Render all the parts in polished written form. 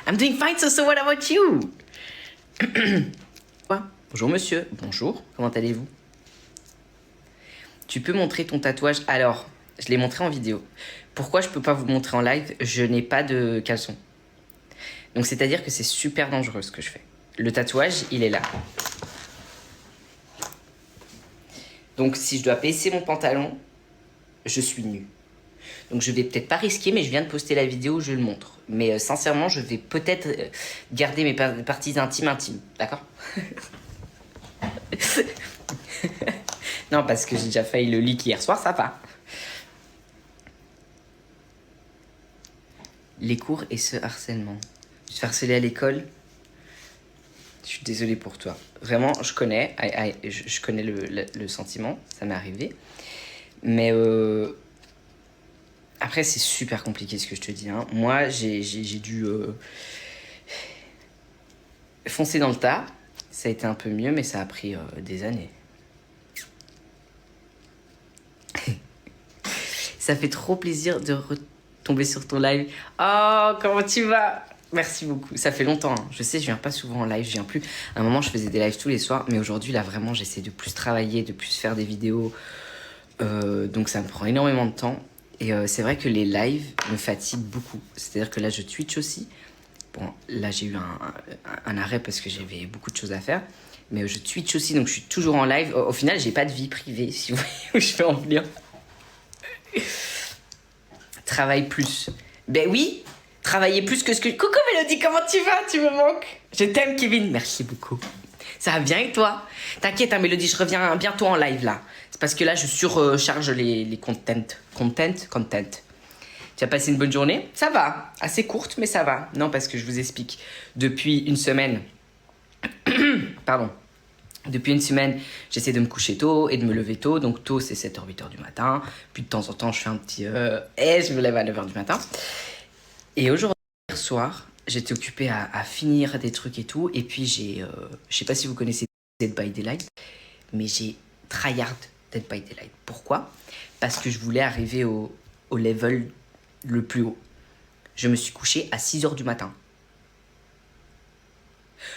I'm doing fine, so what about you? Quoi? Bonjour monsieur, bonjour, comment allez-vous? Tu peux montrer ton tatouage? Alors, je l'ai montré en vidéo. Pourquoi je peux pas vous montrer en live? Je n'ai pas de caleçon. Donc c'est-à-dire que c'est super dangereux ce que je fais. Le tatouage, il est là. Donc si je dois baisser mon pantalon, je suis nue. Donc je vais peut-être pas risquer, mais je viens de poster la vidéo où je le montre. Mais sincèrement, je vais peut-être garder mes parties intimes, d'accord? Non, parce que j'ai déjà failli le leak hier soir, ça va. Les cours et ce harcèlement. Je suis harcelée à l'école. Je suis désolée pour toi. Vraiment, je connais. Je connais le sentiment. Ça m'est arrivé. Mais après, c'est super compliqué ce que je te dis. Hein. Moi, j'ai dû foncer dans le tas. Ça a été un peu mieux, mais ça a pris des années. Ça fait trop plaisir de retomber sur ton live. Oh, comment tu vas? Merci beaucoup. Ça fait longtemps. Hein. Je sais, je viens pas souvent en live. Je viens plus. À un moment, je faisais des lives tous les soirs. Mais aujourd'hui, là, vraiment, j'essaie de plus travailler, de plus faire des vidéos. Donc, ça me prend énormément de temps. Et c'est vrai que les lives me fatiguent beaucoup. C'est-à-dire que là, je Twitch aussi. Bon, là, j'ai eu un arrêt parce que j'avais beaucoup de choses à faire. Mais je Twitch aussi, donc je suis toujours en live. Au final, j'ai pas de vie privée, si vous voyez où je vais en venir. Travaille plus. Ben oui, travailler plus que ce que... Coucou Mélodie, comment tu vas? Tu me manques. Je t'aime Kevin, merci beaucoup. Ça va bien avec toi? T'inquiète hein, Mélodie, je reviens bientôt en live là. C'est parce que là je surcharge les content. Tu as passé une bonne journée? Ça va, assez courte mais ça va. Non parce que je vous explique. Depuis une semaine... Pardon. Depuis une semaine, j'essaie de me coucher tôt et de me lever tôt. Donc tôt, c'est 7h, 8h du matin. Puis de temps en temps, je fais un petit... et je me lève à 9h du matin. Et aujourd'hui, hier soir, j'étais occupée à finir des trucs et tout. Et puis j'ai... je sais pas si vous connaissez Dead by Daylight. Mais j'ai tryhard Dead by Daylight. Pourquoi? Parce que je voulais arriver au level le plus haut. Je me suis couchée à 6h du matin.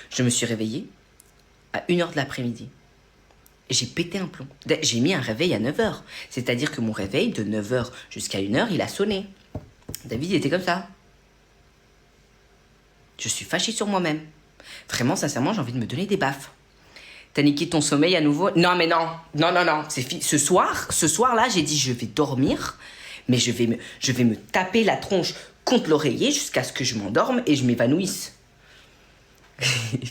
Je me suis réveillée à 1h de l'après-midi. J'ai pété un plomb. J'ai mis un réveil à 9h. C'est-à-dire que mon réveil, de 9h jusqu'à 1h, il a sonné. David, il était comme ça. Je suis fâchée sur moi-même. Vraiment, sincèrement, j'ai envie de me donner des baffes. T'as niqué ton sommeil à nouveau? Non, mais non. Non. C'est ce soir-là, j'ai dit, je vais dormir, mais je vais me taper la tronche contre l'oreiller jusqu'à ce que je m'endorme et je m'évanouisse.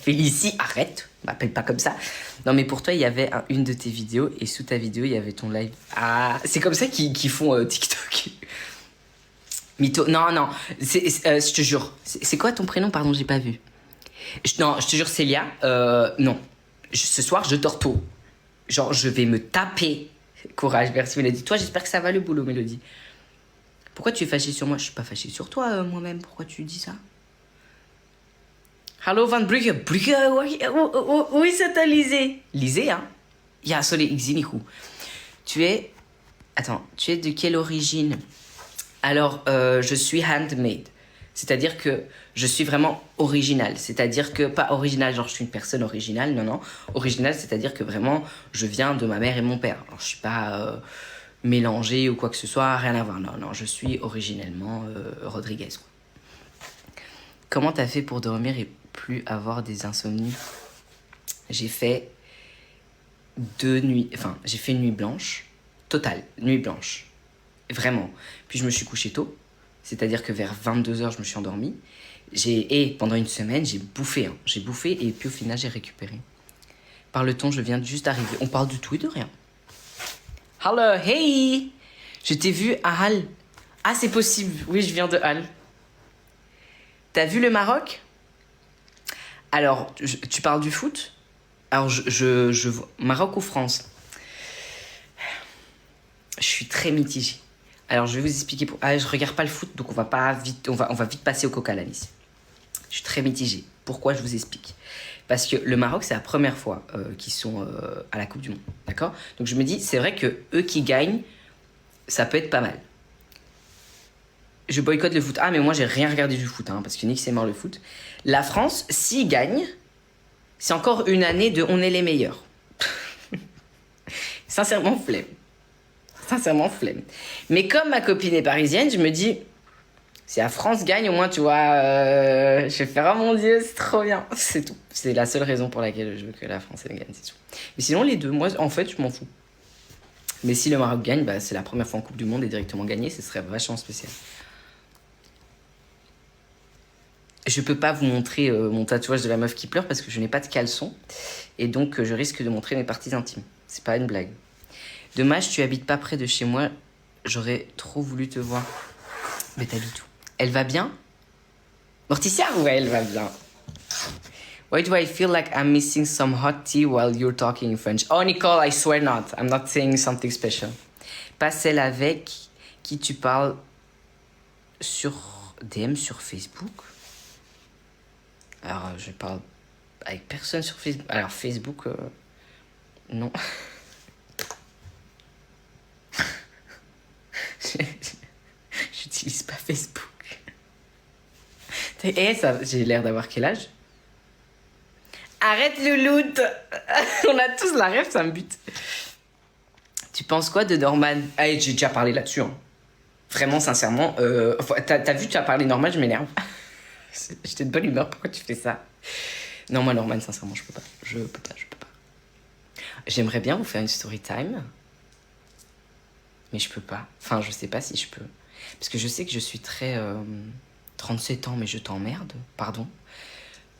Félicie, arrête, m'appelle pas comme ça. Non mais pour toi il y avait une de tes vidéos et sous ta vidéo il y avait ton live. Ah, c'est comme ça qu'ils font TikTok. Mytho, non, je te jure. C'est quoi ton prénom, pardon, j'ai pas vu. Non, je te jure Célia, non. Ce soir je dors tôt. Genre je vais me taper. Courage, merci Mélodie. Toi j'espère que ça va le boulot Mélodie. Pourquoi tu es fâchée sur moi? Je suis pas fâchée sur toi moi-même, pourquoi tu dis ça? Hallo Van Brugge. Brugge, où is het Lizé? Lizé, hein? Ja, sorry, ik zie niet goed. Tu es... Attends, tu es de quelle origine? Alors, je suis handmade. C'est-à-dire que je suis vraiment original. C'est-à-dire que, pas original, genre je suis une personne originale, non. Original, c'est-à-dire que vraiment, je viens de ma mère et mon père. Alors, je suis pas mélangée ou quoi que ce soit, rien à voir. Non, je suis originellement Rodriguez, quoi. Comment t'as fait pour dormir et plus avoir des insomnies? J'ai fait 2 nuits, enfin j'ai fait une nuit blanche, totale, nuit blanche, vraiment. Puis je me suis couchée tôt, c'est-à-dire que vers 22h je me suis endormie. Et pendant une semaine j'ai bouffé et puis au final j'ai récupéré. Parle-t-on, je viens juste d'arriver, on parle de tout et de rien. Hello, hey, je t'ai vu à Halle. Ah c'est possible, oui je viens de Halle. T'as vu le Maroc? Alors, tu parles du foot? Alors, Maroc ou France? Je suis très mitigée. Alors, je vais vous expliquer. Je regarde pas le foot, donc on va vite passer au coq à l'anis. Je suis très mitigée. Pourquoi? Je vous explique. Parce que le Maroc, c'est la première fois qu'ils sont à la Coupe du Monde. D'accord? Donc, je me dis, c'est vrai que eux qui gagnent, ça peut être pas mal. Je boycotte le foot. Ah, mais moi, j'ai rien regardé du foot, hein, parce que Nick, c'est mort le foot. La France, s'il gagne, c'est encore une année de on est les meilleurs. Sincèrement, flemme. Sincèrement, flemme. Mais comme ma copine est parisienne, je me dis, si la France gagne, au moins, tu vois, je vais faire, oh mon Dieu, c'est trop bien. C'est tout. C'est la seule raison pour laquelle je veux que la France gagne, c'est tout. Mais sinon, les deux, moi, en fait, je m'en fous. Mais si le Maroc gagne, bah, c'est la première fois en Coupe du Monde et directement gagné, ce serait vachement spécial. Je peux pas vous montrer mon tatouage de la meuf qui pleure parce que je n'ai pas de caleçon. Et donc, je risque de montrer mes parties intimes. C'est pas une blague. Dommage, tu habites pas près de chez moi. J'aurais trop voulu te voir. Mais t'habites où? Elle va bien? Morticia? Ouais, elle va bien. Why do I feel like I'm missing some hot tea while you're talking in French? Oh, Nicole, I swear not. I'm not saying something special. Pas celle avec qui tu parles sur DM sur Facebook? Alors, je parle avec personne sur Facebook. Alors, Facebook, non. J'utilise pas Facebook. Et ça, j'ai l'air d'avoir quel âge? Arrête le loot. On a tous la rêve, ça me bute. Tu penses quoi de Norman? Ah, j'ai déjà parlé là-dessus. Hein. Vraiment, sincèrement. T'as vu, tu as parlé Norman, je m'énerve. J'étais de bonne humeur, pourquoi tu fais ça? Non, moi, Norman, sincèrement, je peux pas. Je peux pas. J'aimerais bien vous faire une story time. Mais je peux pas. Enfin, je sais pas si je peux. Parce que je sais que je suis très... 37 ans, mais je t'emmerde. Pardon.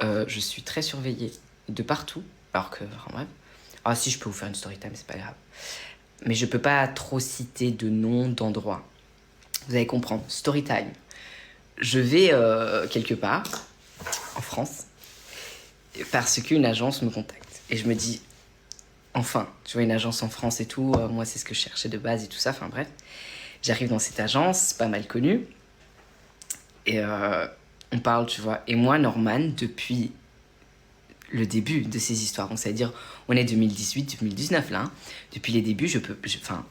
Je suis très surveillée de partout. Alors que, enfin bref. Ah si, je peux vous faire une story time, c'est pas grave. Mais je peux pas trop citer de noms, d'endroits. Vous allez comprendre. Story time. Je vais quelque part, en France, parce qu'une agence me contacte. Et je me dis, enfin, tu vois, une agence en France et tout, moi, c'est ce que je cherchais de base et tout ça, enfin bref. J'arrive dans cette agence, pas mal connue, et on parle, tu vois. Et moi, Norman, depuis le début de ces histoires, donc c'est-à-dire, on est 2018-2019 là, hein, depuis les débuts, enfin,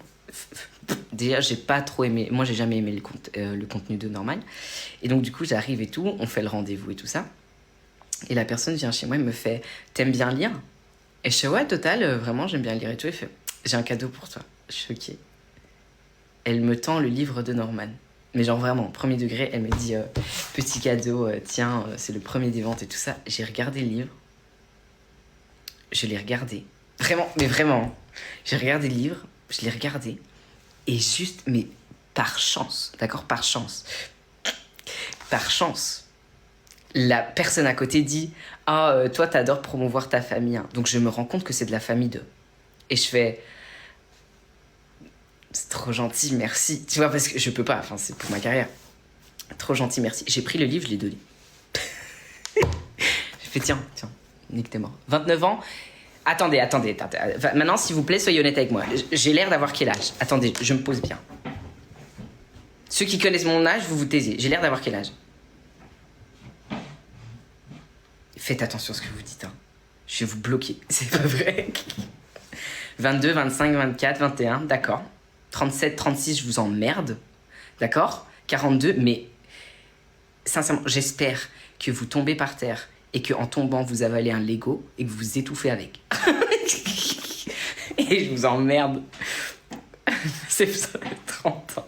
déjà, j'ai pas trop aimé, moi, j'ai jamais aimé le contenu de Norman. Et donc, du coup, j'arrive et tout, on fait le rendez-vous et tout ça. Et la personne vient chez moi et me fait, t'aimes bien lire? Et je fais, ouais, total, vraiment, j'aime bien lire et tout. Elle fait, j'ai un cadeau pour toi. Je suis choquée. Elle me tend le livre de Norman. Mais genre vraiment, premier degré, elle me dit, petit cadeau, tiens, c'est le premier des ventes et tout ça. J'ai regardé le livre. Je l'ai regardé. Vraiment, mais vraiment. J'ai regardé le livre, je l'ai regardé. Et juste, mais par chance, d'accord, par chance, la personne à côté dit « Ah, toi, t'adores promouvoir ta famille. Hein. » Donc, je me rends compte que c'est de la famille d'eux. Et je fais « C'est trop gentil, merci. » Tu vois, parce que je peux pas, enfin, c'est pour ma carrière. Trop gentil, merci. J'ai pris le livre, je l'ai donné. J'ai fait « Tiens, Nick, t'es mort. 29 ans. Attendez. Maintenant, s'il vous plaît, soyez honnête avec moi. J'ai l'air d'avoir quel âge? Attendez, je me pose bien. Ceux qui connaissent mon âge, vous vous taisez. J'ai l'air d'avoir quel âge? Faites attention à ce que vous dites. Hein. Je vais vous bloquer. C'est pas vrai. 22, 25, 24, 21. D'accord. 37, 36, je vous emmerde. D'accord. 42, mais sincèrement, j'espère que vous tombez par terre et qu'en tombant, vous avalez un Lego et que vous vous étouffez avec. Et je vous emmerde. C'est ça, 30 ans.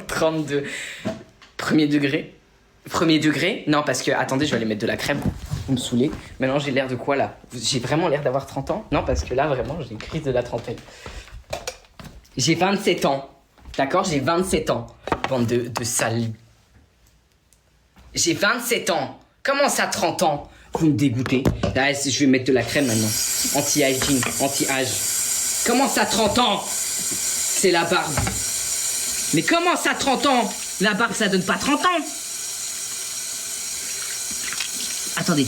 32. Premier degré? Non, parce que, attendez, je vais aller mettre de la crème. Vous me saoulez. Maintenant, j'ai l'air de quoi, là? J'ai vraiment l'air d'avoir 30 ans? Non, parce que là, vraiment, j'ai une crise de la trentaine. J'ai 27 ans. D'accord? J'ai 27 ans. Bande de sales. J'ai 27 ans. Comment ça, 30 ans? Vous me dégoûtez. Là, je vais mettre de la crème, maintenant. Anti-aging, anti-âge. Comment ça, 30 ans? C'est la barbe. Mais comment ça, 30 ans? La barbe, ça donne pas 30 ans. Attendez.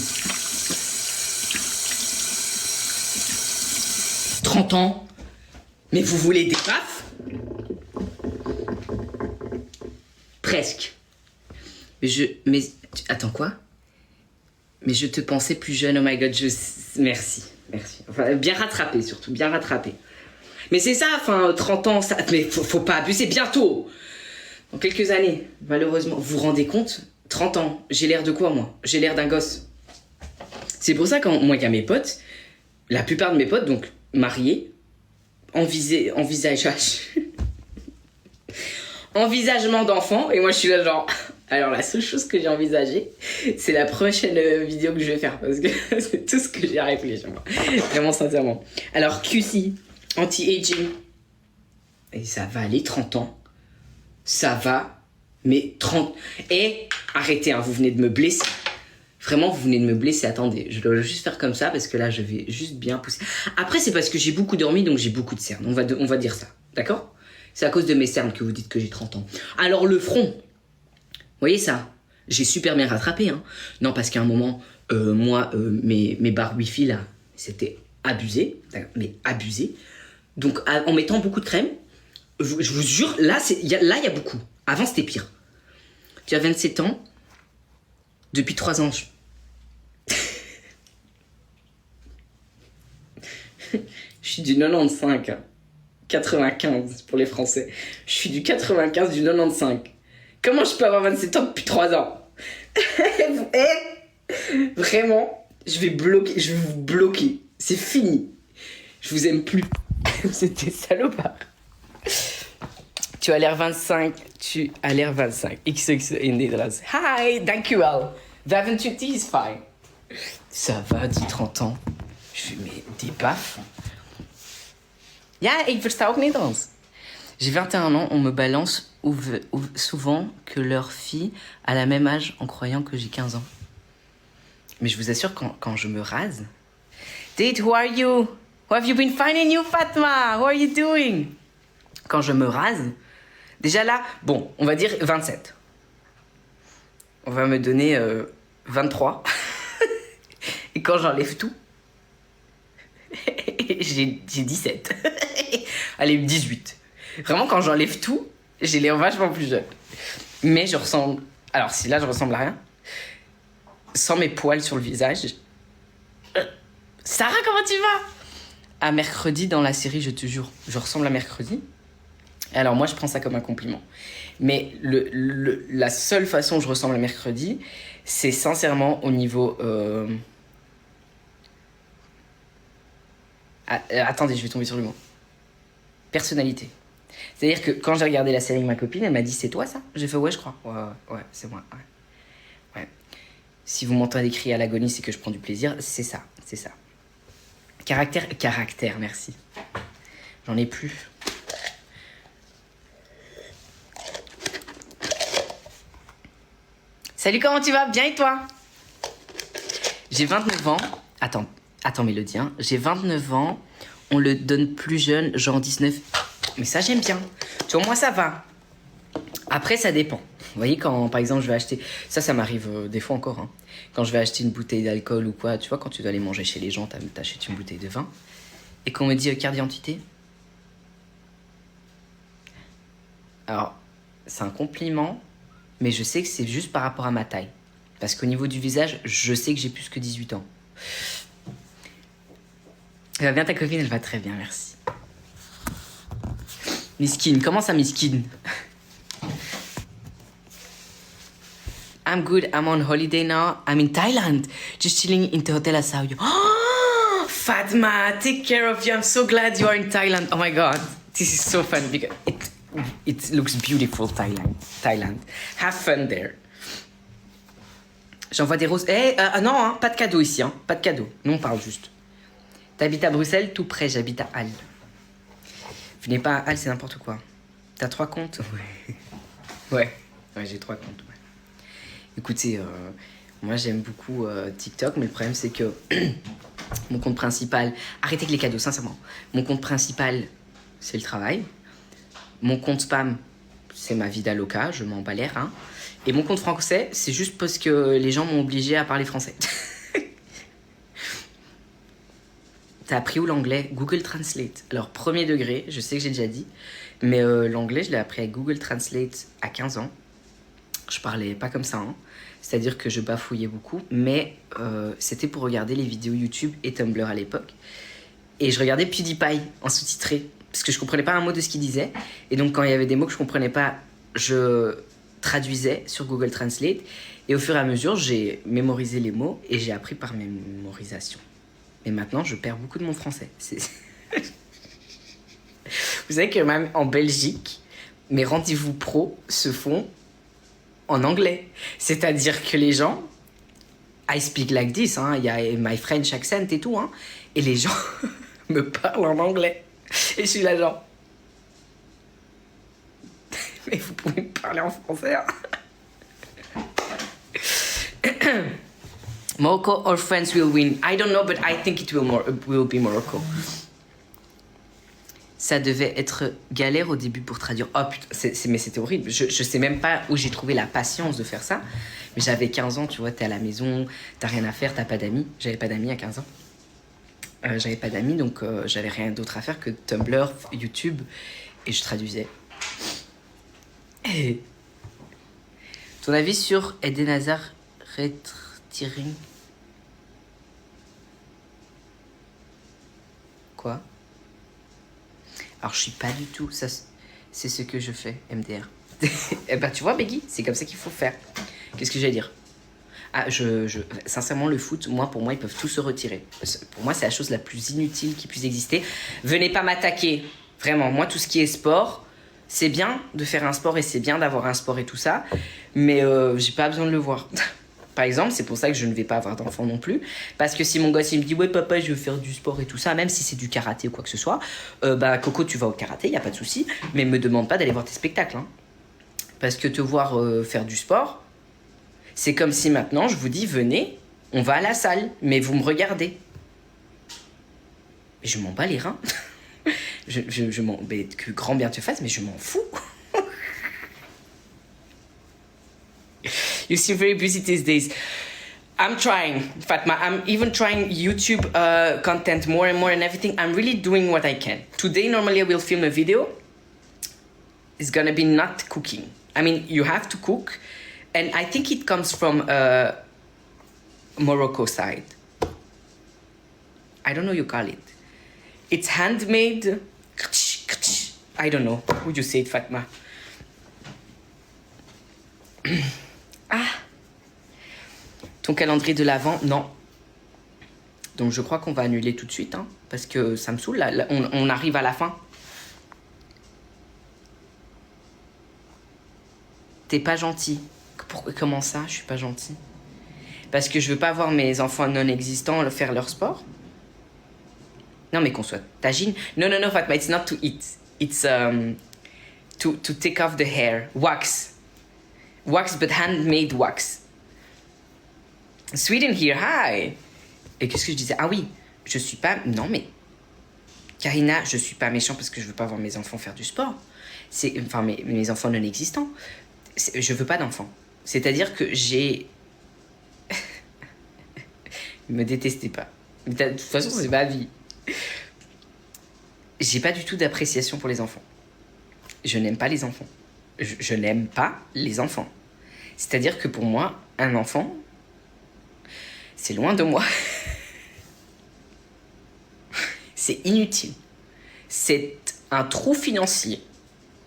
30 ans? Mais vous voulez des baffes? Presque. Mais attends, quoi? Mais je te pensais plus jeune, oh my god, Merci. Enfin, bien rattrapé, surtout, bien rattrapé. Mais c'est ça, enfin, 30 ans, ça... Mais faut pas abuser, bientôt. Dans quelques années, malheureusement, vous vous rendez compte? 30 ans, j'ai l'air de quoi, moi? J'ai l'air d'un gosse. C'est pour ça quand moi, il y a mes potes, la plupart de mes potes, donc mariés, envisagement d'enfant, et moi je suis là genre... Alors la seule chose que j'ai envisagée, c'est la prochaine vidéo que je vais faire, parce que c'est tout ce que j'ai à réfléchir, moi. Vraiment sincèrement. Alors QC, anti-aging, et ça va aller 30 ans. Ça va, mais 30... Et arrêtez, hein, vous venez de me blesser. Vraiment, vous venez de me blesser. Attendez, je dois juste faire comme ça parce que là, je vais juste bien pousser. Après, c'est parce que j'ai beaucoup dormi, donc j'ai beaucoup de cernes. On va dire ça, d'accord? C'est à cause de mes cernes que vous dites que j'ai 30 ans. Alors, le front, vous voyez ça? J'ai super bien rattrapé, hein. Non, parce qu'à un moment, mes barres Wi-Fi, là, c'était abusé. Mais abusé. Donc, en mettant beaucoup de crème, je vous jure, là, il y a beaucoup. Avant, c'était pire. Tu as 27 ans. Depuis 3 ans, je suis du 95. 95 pour les Français. Je suis du 95, du 95. Comment je peux avoir 27 ans depuis 3 ans? Vraiment, je vais vous bloquer. C'est fini. Je vous aime plus. C'était salopard. Tu as l'air 25. Tu as l'air 25. XX in Nederlands. Hi, dankjewel. 28 is fine. Ça va, dit 30 ans. Je fais, mais des baffes. Ja, ik versta ook Nederlands. J'ai 21 ans, on me balance souvent que leur fille a la même âge en croyant que j'ai 15 ans. Mais je vous assure, quand je me rase... Date, who are you? Who have you been finding you, Fatma? What are you doing? Quand je me rase... Déjà là, bon, on va dire 27. On va me donner 23. Et quand j'enlève tout, j'ai 17. Allez, 18. Vraiment, quand j'enlève tout, j'ai l'air vachement plus jeune. Mais je ressemble... Alors, si là, je ressemble à rien. Sans mes poils sur le visage. Sarah, comment tu vas? À mercredi, dans la série, je te jure, je ressemble à mercredi. Alors moi, je prends ça comme un compliment. Mais la seule façon où je ressemble à mercredi, c'est sincèrement au niveau... Attendez, je vais tomber sur le mot. Personnalité. C'est-à-dire que quand j'ai regardé la série avec ma copine, elle m'a dit « C'est toi ça ?» J'ai fait « Ouais, je crois. Ouais, c'est moi. Ouais. Si vous m'entendez crier à l'agonie, c'est que je prends du plaisir. C'est ça. Caractère, merci. J'en ai plus. Salut, comment tu vas? Bien et toi? J'ai 29 ans. Attends Mélodie, hein. J'ai 29 ans. On le donne plus jeune, genre 19. Mais ça, j'aime bien. Tu vois, moi, ça va. Après, ça dépend. Vous voyez, quand, par exemple, je vais acheter... Ça m'arrive des fois encore. Hein. Quand je vais acheter une bouteille d'alcool ou quoi, tu vois, quand tu dois aller manger chez les gens, t'achètes une bouteille de vin. Et qu'on me dit carte d'identité. Alors, c'est un compliment... Mais je sais que c'est juste par rapport à ma taille. Parce qu'au niveau du visage, je sais que j'ai plus que 18 ans. Elle va bien ta copine? Elle va très bien, merci. Miskine, comment ça Miskine? I'm good, I'm on holiday now. I'm in Thailand. Just chilling in the hotel I saw you. Oh, Fatma, take care of you. I'm so glad you are in Thailand. Oh my God, this is so fun because it looks beautiful, Thailand. Have fun there. J'envoie des roses. Non, hein, pas de cadeau ici, hein. Pas de cadeau. Nous, on parle juste. T'habites à Bruxelles? Tout près, j'habite à Halle. Venez pas à Halle, c'est n'importe quoi. T'as 3 comptes? Ouais, j'ai 3 comptes. Ouais. Écoutez, moi, j'aime beaucoup TikTok, mais le problème, c'est que mon compte principal... Arrêtez avec les cadeaux, sincèrement. Mon compte principal, c'est le travail. Mon compte spam, c'est ma vie d'aloca, je m'en bats l'air. Hein. Et mon compte français, c'est juste parce que les gens m'ont obligé à parler français. T'as appris où l'anglais? Google Translate. Alors, premier degré, je sais que j'ai déjà dit, mais l'anglais, je l'ai appris avec Google Translate à 15 ans. Je parlais pas comme ça, hein. C'est-à-dire que je bafouillais beaucoup, mais c'était pour regarder les vidéos YouTube et Tumblr à l'époque. Et je regardais PewDiePie en sous-titré. Parce que je comprenais pas un mot de ce qu'il disait. Et donc, quand il y avait des mots que je comprenais pas je traduisais sur Google Translate et au fur et à mesure, j'ai mémorisé les mots et j'ai appris par mémorisation. Mais maintenant, je perds beaucoup de mon français. Vous savez que même en Belgique, mes rendez-vous pro se font en anglais. C'est-à-dire que les gens, I speak like this, hein, il y a my French accent et tout, hein, et les gens me parlent en anglais. Et je suis là genre... Mais vous pouvez me parler en français, hein. Morocco or France will win? I don't know, but I think it will be Morocco. Ça devait être galère au début pour traduire. Oh putain, mais c'était horrible. Je sais même pas où j'ai trouvé la patience de faire ça. Mais j'avais 15 ans, tu vois, t'es à la maison, t'as rien à faire, t'as pas d'amis. J'avais pas d'amis à 15 ans. J'avais pas d'amis, donc j'avais rien d'autre à faire que Tumblr, YouTube, et je traduisais. Et... Ton avis sur Eden Hazard retiring? Quoi? Alors, je suis pas du tout... Ça, c'est ce que je fais, MDR. Eh ben, tu vois, Beggy, c'est comme ça qu'il faut faire. Qu'est-ce que j'allais dire? Ah, sincèrement, le foot, pour moi, ils peuvent tous se retirer. Pour moi, c'est la chose la plus inutile qui puisse exister. Venez pas m'attaquer. Vraiment, moi, tout ce qui est sport, c'est bien de faire un sport et c'est bien d'avoir un sport et tout ça. Mais j'ai pas besoin de le voir. Par exemple, c'est pour ça que je ne vais pas avoir d'enfant non plus. Parce que si mon gosse, il me dit « Ouais, papa, je veux faire du sport et tout ça », même si c'est du karaté ou quoi que ce soit, Coco, tu vas au karaté, il n'y a pas de souci. Mais me demande pas d'aller voir tes spectacles. Hein. Parce que te voir faire du sport, c'est comme si maintenant, je vous dis « Venez, on va à la salle, mais vous me regardez. » Je m'en bats les reins. Que grand bien te fasse, mais je m'en fous. You seem very busy these days. I'm trying, Fatma. I'm even trying YouTube content more and more and everything. I'm really doing what I can. Today, normally I will film a video. It's gonna be not cooking. I mean, you have to cook. And I think it comes from Morocco side. I don't know how you call it. It's handmade. I don't know. How would you say it, Fatma? Ah, ton calendrier de l'Avent, non. Donc je crois qu'on va annuler tout de suite, hein, parce que ça me saoule, là, on arrive à la fin. T'es pas gentil. Comment ça, je suis pas gentil? Parce que je veux pas voir mes enfants non existants faire leur sport? Non, mais qu'on soit tagine. No, Fatma, it's not to eat. It's to take off the hair. Wax. Wax, but handmade wax. Sweden here, hi. Et qu'est-ce que je disais? Ah oui, je suis pas... Non, mais... Karina, je suis pas méchant parce que je veux pas voir mes enfants faire du sport. Enfin, mes enfants non existants. Je veux pas d'enfants. C'est-à-dire que j'ai... Me détestez pas. De toute façon, c'est ma vie. J'ai pas du tout d'appréciation pour les enfants. Je n'aime pas les enfants. Je n'aime pas les enfants. C'est-à-dire que pour moi, un enfant, c'est loin de moi. C'est inutile. C'est un trou financier,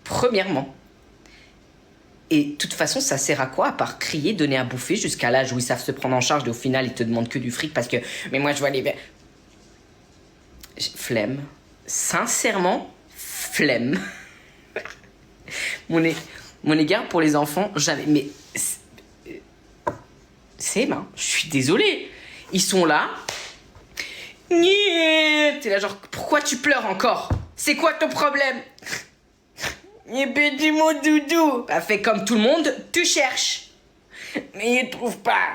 premièrement. Et de toute façon, ça sert à quoi à part crier, donner à bouffer jusqu'à l'âge où ils savent se prendre en charge et au final, ils te demandent que du fric parce que... Mais moi, je vois les... Flemme. Sincèrement, flemme. Mon égard pour les enfants, jamais. Mais c'est ben, je suis désolée. Ils sont là. T'es là genre, pourquoi tu pleures encore? C'est quoi ton problème? Du mot doudou. Bah, fais comme tout le monde, tu cherches. Mais ils ne trouvent pas.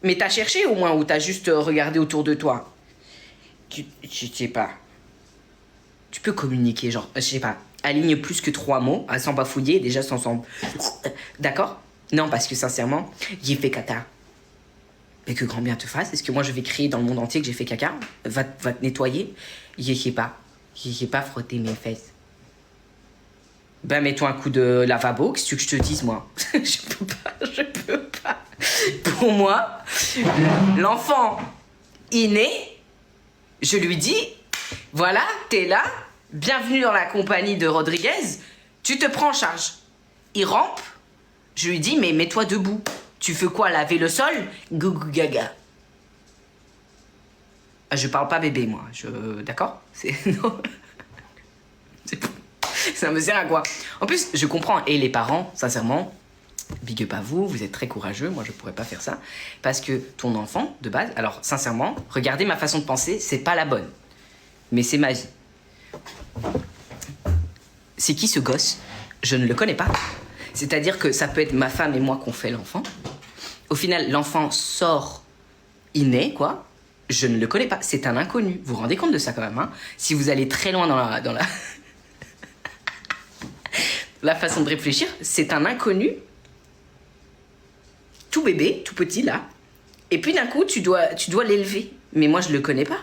Mais t'as cherché au moins ou t'as juste regardé autour de toi? Je sais pas. Tu peux communiquer, genre, je sais pas, aligne plus que 3 mots, sans bafouiller, déjà sans... D'accord? Non, parce que sincèrement, j'ai fait caca. Mais que grand bien te fasse. Est-ce que moi je vais crier dans le monde entier que j'ai fait caca? Va te nettoyer? Je sais pas frotter mes fesses. Ben mets-toi un coup de lavabo, qu'est-ce que je te dise moi? Je peux pas. Pour moi, l'enfant inné, je lui dis, voilà, t'es là, bienvenue dans la compagnie de Rodriguez, tu te prends en charge. il rampe. Je lui dis, mais mets-toi debout. Tu fais quoi, laver le sol? Gougou gaga. Ah, je parle pas bébé, moi. D'accord? Non. Ça me sert à quoi? En plus, je comprends. Et les parents, sincèrement, big up à vous, vous êtes très courageux. Moi, je pourrais pas faire ça. Parce que ton enfant, de base... Alors, sincèrement, regardez ma façon de penser, c'est pas la bonne. Mais c'est ma vie. C'est qui ce gosse? Je ne le connais pas. C'est-à-dire que ça peut être ma femme et moi qu'on fait l'enfant. Au final, l'enfant sort, il naît, quoi. Je ne le connais pas. C'est un inconnu. Vous vous rendez compte de ça quand même, hein? Si vous allez très loin dans la... la façon de réfléchir, c'est un inconnu, tout bébé, tout petit, là. Et puis d'un coup, tu dois l'élever. Mais moi, je le connais pas.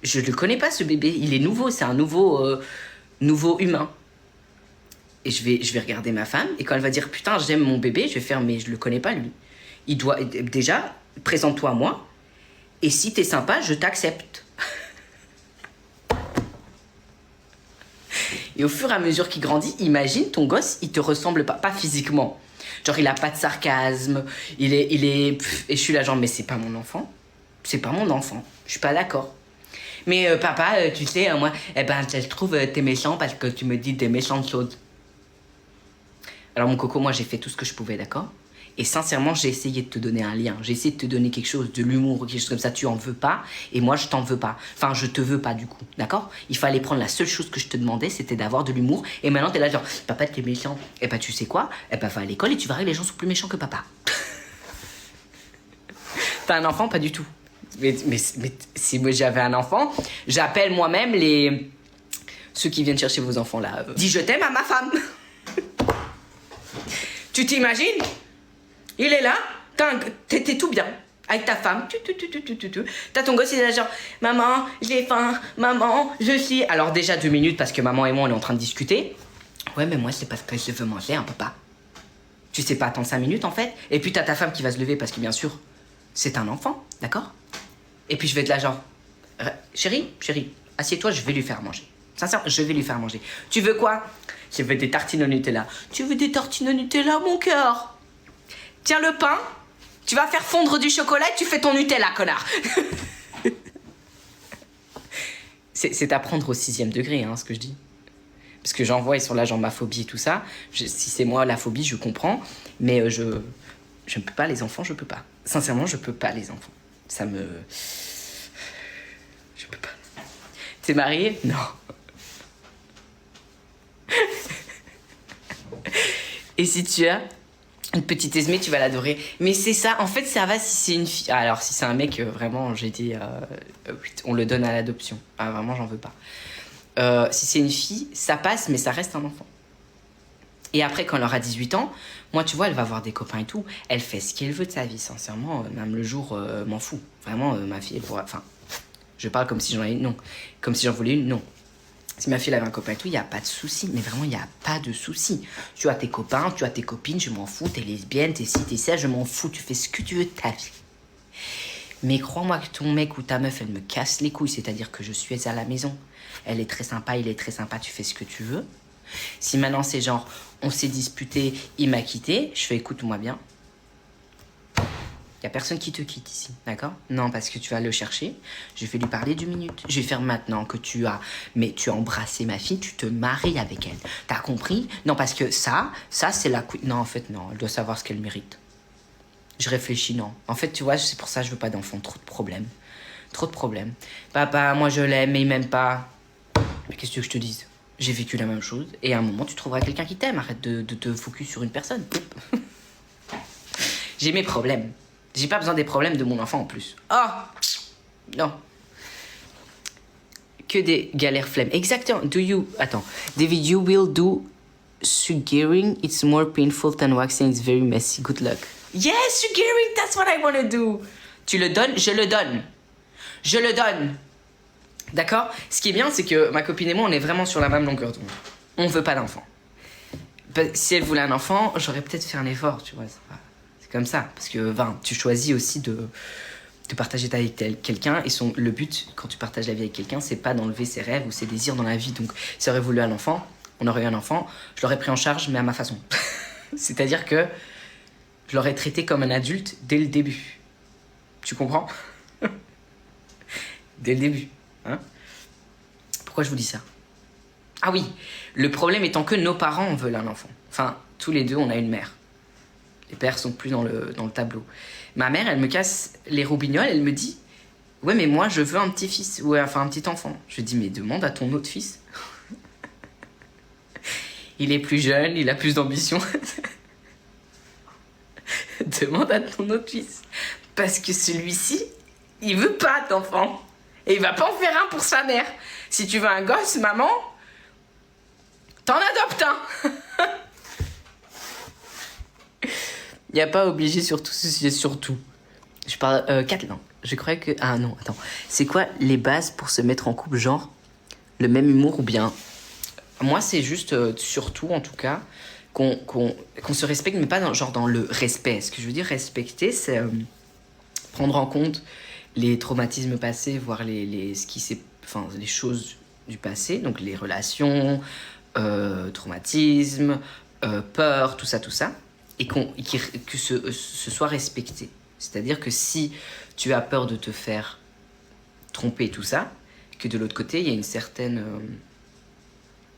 Je le connais pas, ce bébé. Il est nouveau, c'est un nouveau humain. Et je vais regarder ma femme, et quand elle va dire « Putain, j'aime mon bébé », je vais faire « Mais je le connais pas, lui. Il doit... Déjà, présente-toi à moi, et si t'es sympa, je t'accepte. » Et au fur et à mesure qu'il grandit, imagine, ton gosse, il te ressemble pas physiquement. Genre, il a pas de sarcasme, il est... Et je suis là genre « Mais c'est pas mon enfant. C'est pas mon enfant. Je suis pas d'accord. » Mais papa, tu sais, moi, je trouve t'es méchant parce que tu me dis des méchantes choses. Alors mon coco, moi j'ai fait tout ce que je pouvais, d'accord? Et sincèrement, j'ai essayé de te donner un lien. J'ai essayé de te donner quelque chose, de l'humour, quelque chose comme ça. Tu en veux pas, et moi je t'en veux pas. Enfin, je te veux pas du coup, d'accord? Il fallait prendre la seule chose que je te demandais, c'était d'avoir de l'humour. Et maintenant t'es là genre, papa t'es méchant. Et bah tu sais quoi? Et bah va à l'école et tu verras que les gens sont plus méchants que papa. T'as un enfant? Pas du tout. Mais si moi j'avais un enfant, j'appelle moi-même ceux qui viennent chercher vos enfants là. Dis je t'aime à ma femme. Tu t'imagines? Il est là, t'es tout bien, avec ta femme, t'as ton gosse, il est là genre, maman, j'ai faim, maman, je suis... Alors déjà 2 minutes, parce que maman et moi, on est en train de discuter. Ouais, mais moi, c'est parce que je veux manger, hein, papa. Tu sais pas attendre 5 minutes, en fait. Et puis t'as ta femme qui va se lever, parce que bien sûr, c'est un enfant, d'accord? Et puis je vais être là genre, chérie, assieds-toi, je vais lui faire manger. Sincèrement, je vais lui faire manger. Tu veux quoi? Je veux des tartines au Nutella. Tu veux des tartines au Nutella, mon cœur? Tiens le pain, tu vas faire fondre du chocolat et tu fais ton Nutella, connard. C'est à prendre au 6e degré, hein, ce que je dis. Parce que j'en vois, ils sont là, genre ma phobie et tout ça. Si c'est moi la phobie, je comprends. Mais je ne peux pas, les enfants, je peux pas. Sincèrement, je peux pas, les enfants. Ça me... Je peux pas. T'es mariée? Non. Et si tu as une petite Esmée, tu vas l'adorer. Mais c'est ça, en fait, ça va si c'est une fille. Alors, si c'est un mec, vraiment, j'ai dit, on le donne à l'adoption. Ah, vraiment, j'en veux pas. Si c'est une fille, ça passe, mais ça reste un enfant. Et après, quand elle aura 18 ans, moi, tu vois, elle va avoir des copains et tout. Elle fait ce qu'elle veut de sa vie, sincèrement. Même le jour, m'en fous. Vraiment, ma fille, elle pourra... Enfin, je parle comme si j'en ai une, non. Comme si j'en voulais une, non. Si ma fille avait un copain et tout, il n'y a pas de souci. Mais vraiment, il n'y a pas de souci. Tu as tes copains, tu as tes copines, je m'en fous. T'es lesbienne, t'es ci, t'es ça, je m'en fous. Tu fais ce que tu veux de ta vie. Mais crois-moi que ton mec ou ta meuf, elle me casse les couilles. C'est-à-dire que je suis à la maison. Elle est très sympa, il est très sympa, tu fais ce que tu veux. Si maintenant c'est genre, on s'est disputé, il m'a quitté, je fais écoute-moi bien. Il n'y a personne qui te quitte ici, d'accord? Non, parce que tu vas le chercher, je vais lui parler 2 minutes. Je vais faire maintenant que tu as embrassé ma fille, tu te maries avec elle. T'as compris? Non, parce que ça c'est la... Non, en fait, non, elle doit savoir ce qu'elle mérite. Je réfléchis, non. En fait, tu vois, c'est pour ça que je veux pas d'enfant, trop de problèmes. Trop de problèmes. Papa, moi je l'aime, mais il m'aime pas. Mais qu'est-ce que tu veux que je te dise? J'ai vécu la même chose, et à un moment, tu trouveras quelqu'un qui t'aime. Arrête de te focus sur une personne. J'ai mes problèmes. J'ai pas besoin des problèmes de mon enfant en plus. Oh non. Que des galères flemme. Exactement. Attends. David, you will do sugaring. It's more painful than waxing. It's very messy. Good luck. Yes, sugaring, that's what I want to do. Tu le donnes, je le donne. Je le donne. D'accord? Ce qui est bien, c'est que ma copine et moi, on est vraiment sur la même longueur d'onde. On veut pas d'enfant. Si elle voulait un enfant, j'aurais peut-être fait un effort, tu vois. C'est comme ça. Parce que, tu choisis aussi de partager ta vie avec quelqu'un. Et le but, quand tu partages la vie avec quelqu'un, c'est pas d'enlever ses rêves ou ses désirs dans la vie. Donc, si elle aurait voulu un enfant, on aurait eu un enfant, je l'aurais pris en charge, mais à ma façon. C'est-à-dire que je l'aurais traité comme un adulte dès le début. Tu comprends? Dès le début. Hein? Pourquoi je vous dis ça? Ah oui, le problème étant que nos parents veulent un enfant. Enfin, tous les deux, on a une mère. Les pères sont plus dans le tableau. Ma mère, elle me casse les roubignoles, elle me dit « Ouais, mais moi, je veux un petit-fils, ou enfin un petit enfant. » Je dis « Mais demande à ton autre fils. » Il est plus jeune, il a plus d'ambition. Demande à ton autre fils. Parce que celui-ci, il veut pas d'enfant. Et il va pas en faire un pour sa mère. Si tu veux un gosse, maman, t'en adoptes un. Il n'y a pas obligé sur tout ce sujet, surtout. Je parle 4 langues. Je croyais que... Ah non, attends. C'est quoi les bases pour se mettre en couple, genre le même humour ou bien... Moi, c'est juste, surtout en tout cas, qu'on se respecte, mais pas dans le respect. Ce que je veux dire, respecter, c'est prendre en compte les traumatismes passés, voir les choses du passé, donc les relations, traumatismes, peur, tout ça, et que ce soit respecté. C'est-à-dire que si tu as peur de te faire tromper, tout ça, que de l'autre côté, il y a une certaine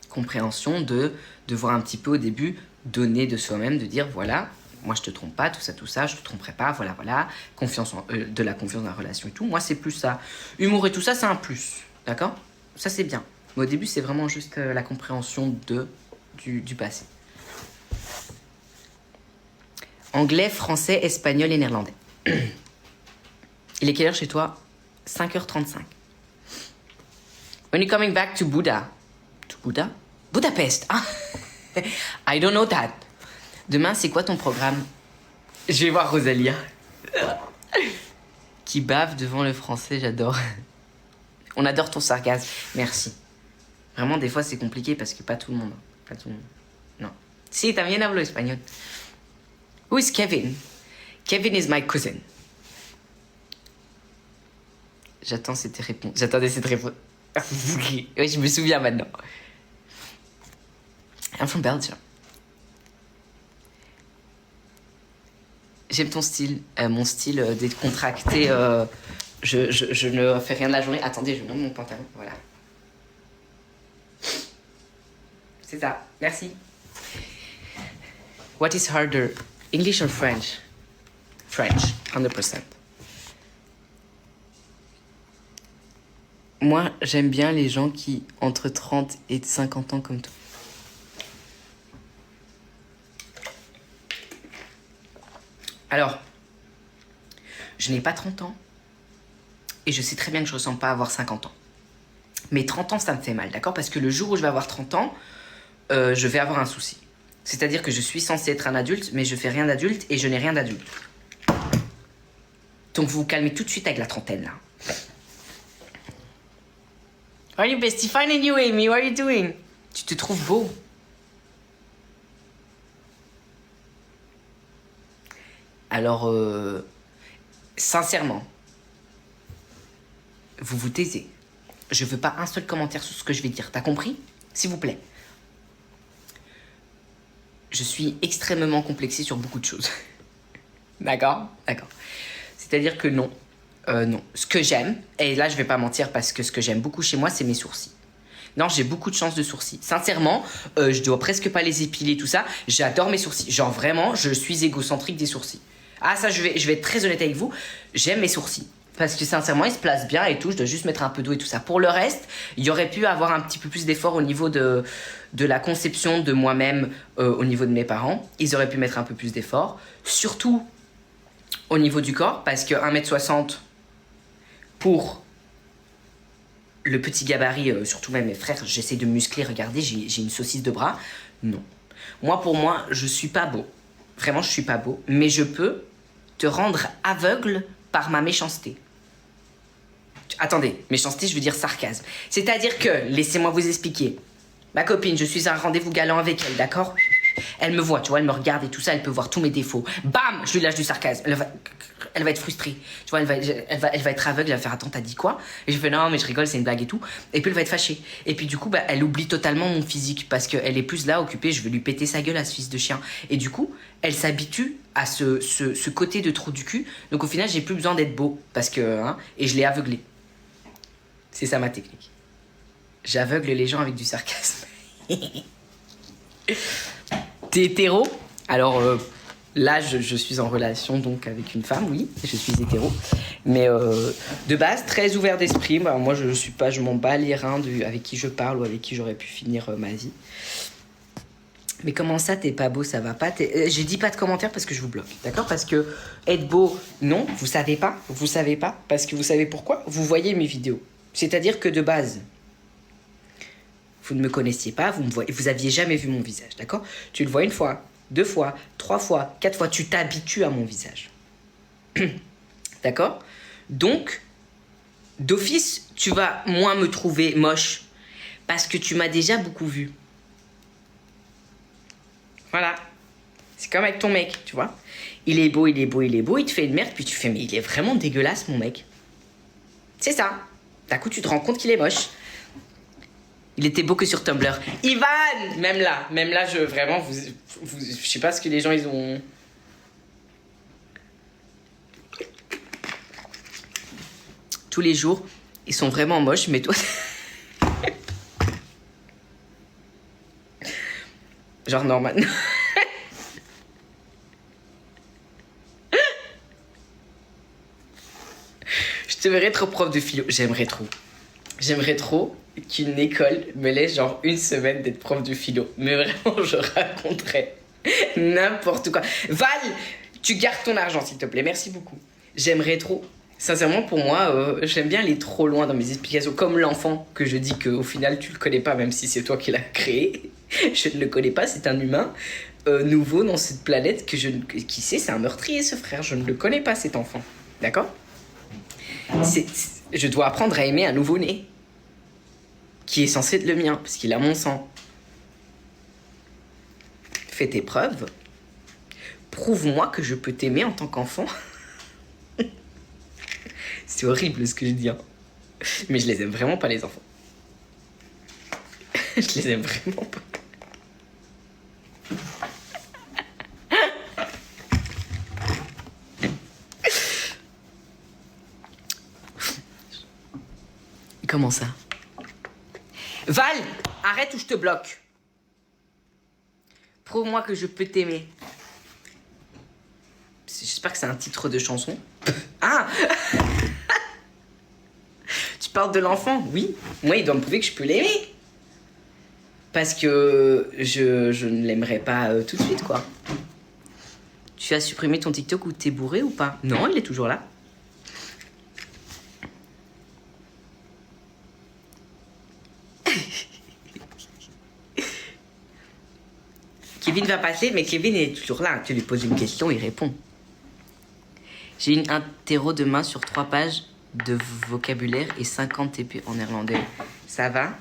compréhension de voir un petit peu au début donner de soi-même, de dire voilà, moi je te trompe pas, tout ça, je te tromperai pas, voilà, de la confiance dans la relation et tout. Moi c'est plus ça. Humour et tout ça, c'est un plus, d'accord? Ça c'est bien. Mais au début, c'est vraiment juste la compréhension du passé. Anglais, français, espagnol et néerlandais. Il est quelle heure chez toi? 5h35. When you coming back to Buddha? To Buddha? Budapest. Ah. I don't know that. Demain, c'est quoi ton programme? Je vais voir Rosalia. Qui bave devant le français, j'adore. On adore ton sarcasme. Merci. Vraiment, des fois, c'est compliqué parce que pas tout le monde. Pas tout le monde. Non. Si, también hablo espagnol. Who is Kevin? Kevin is my cousin. J'attendais cette réponse. Oui, je me souviens maintenant. I'm from Belgium. J'aime ton style. Mon style décontracté. Je ne fais rien de la journée. Attendez, je monte mon pantalon. Voilà. C'est ça. Merci. What is harder? English or French? French, 100%. Moi, j'aime bien les gens qui entre 30 et 50 ans comme toi. Alors, je n'ai pas 30 ans. Et je sais très bien que je ne ressemble pas à avoir 50 ans. Mais 30 ans, ça me fait mal, d'accord? Parce que le jour où je vais avoir 30 ans, je vais avoir un souci. C'est-à-dire que je suis censée être un adulte, mais je fais rien d'adulte et je n'ai rien d'adulte. Donc vous vous calmez tout de suite avec la trentaine, là. How are you, bestie? Finding you, Amy. What are you doing? Tu te trouves beau. Alors, sincèrement, vous vous taisez. Je veux pas un seul commentaire sur ce que je vais dire. T'as compris? S'il vous plaît. Je suis extrêmement complexée sur beaucoup de choses. D'accord? D'accord. C'est-à-dire que non. Non. Ce que j'aime, et là je vais pas mentir parce que ce que j'aime beaucoup chez moi, c'est mes sourcils. Non, j'ai beaucoup de chance de sourcils. Sincèrement, je dois presque pas les épiler, tout ça. J'adore mes sourcils. Genre vraiment, je suis égocentrique des sourcils. Ah ça, je vais être très honnête avec vous. J'aime mes sourcils. Parce que sincèrement, ils se placent bien et tout. Je dois juste mettre un peu d'eau et tout ça. Pour le reste, il y aurait pu avoir un petit peu plus d'effort au niveau de la conception de moi-même, au niveau de mes parents. Ils auraient pu mettre un peu plus d'effort. Surtout au niveau du corps. Parce que 1m60 pour le petit gabarit, surtout même mes frères, j'essaie de muscler. Regardez, j'ai une saucisse de bras. Non. Moi, pour moi, je suis pas beau. Vraiment, je suis pas beau. Mais je peux te rendre aveugle par ma méchanceté. Attendez, méchanceté, je veux dire sarcasme. C'est-à-dire que, laissez-moi vous expliquer. Ma copine, je suis à un rendez-vous galant avec elle, d'accord? Elle me voit, tu vois, elle me regarde et tout ça, elle peut voir tous mes défauts. Bam, je lui lâche du sarcasme. Elle va être frustrée. Tu vois, elle va être aveugle, elle va faire attends, t'as dit quoi? Et je fais non, mais je rigole, c'est une blague et tout. Et puis elle va être fâchée. Et puis du coup, bah, elle oublie totalement mon physique parce qu'elle est plus là, occupée, je vais lui péter sa gueule à ce fils de chien. Et du coup, elle s'habitue à ce côté de trou du cul. Donc au final, j'ai plus besoin d'être beau parce que, hein, et je l'ai aveuglé. C'est ça ma technique. J'aveugle les gens avec du sarcasme. T'es hétéro? Alors là, je suis en relation donc avec une femme, oui, je suis hétéro. Mais de base, très ouvert d'esprit. Bah, moi, je m'en bats les reins avec qui je parle ou avec qui j'aurais pu finir ma vie. Mais comment ça, t'es pas beau, ça va pas? Je dis pas de commentaires parce que je vous bloque, d'accord? Parce que être beau, non, vous savez pas, parce que vous savez pourquoi? Vous voyez mes vidéos. C'est-à-dire que de base, vous ne me connaissiez pas, vous aviez jamais vu mon visage, d'accord? Tu le vois une fois, 2 fois, 3 fois, 4 fois, tu t'habitues à mon visage. D'accord? Donc, d'office, tu vas moins me trouver moche parce que tu m'as déjà beaucoup vu. Voilà. C'est comme avec ton mec, tu vois. Il est beau, il te fait une merde, puis tu fais, mais il est vraiment dégueulasse, mon mec. C'est ça. D'un coup, tu te rends compte qu'il est moche. Il était beau que sur Tumblr. Ivan! Même là, vraiment, je sais pas ce que les gens, ils ont... Tous les jours, ils sont vraiment moches, mais toi... Genre Norman. Je te verrais trop prof de philo. J'aimerais trop qu'une école me laisse genre 1 semaine d'être prof de philo. Mais vraiment, je raconterais n'importe quoi. Val, tu gardes ton argent, s'il te plaît. Merci beaucoup. J'aimerais trop. Sincèrement, pour moi, j'aime bien aller trop loin dans mes explications. Comme l'enfant que je dis qu'au final, tu le connais pas, même si c'est toi qui l'as créé. Je ne le connais pas, c'est un humain nouveau dans cette planète que qui sait, c'est un meurtrier, ce frère. Je ne le connais pas, cet enfant. D'accord? Je dois apprendre à aimer un nouveau-né qui est censé être le mien, parce qu'il a mon sang. Fais tes preuves. Prouve-moi que je peux t'aimer en tant qu'enfant. C'est horrible ce que je dis, hein. Mais je les aime vraiment pas, les enfants. Je les aime vraiment pas. Comment ça? Val, arrête ou je te bloque. Prouve-moi que je peux t'aimer. J'espère que c'est un titre de chanson. Ah. Tu parles de l'enfant? Oui. Moi, il doit me prouver que je peux l'aimer. Parce que je ne l'aimerais pas tout de suite, quoi. Tu as supprimé ton TikTok ou t'es bourré ou pas? Non, il est toujours là. Kevin va passer, mais Kevin est toujours là. Tu lui poses une question, il répond. J'ai une interro demain sur 3 pages de vocabulaire et 50 TP en néerlandais. Ça va?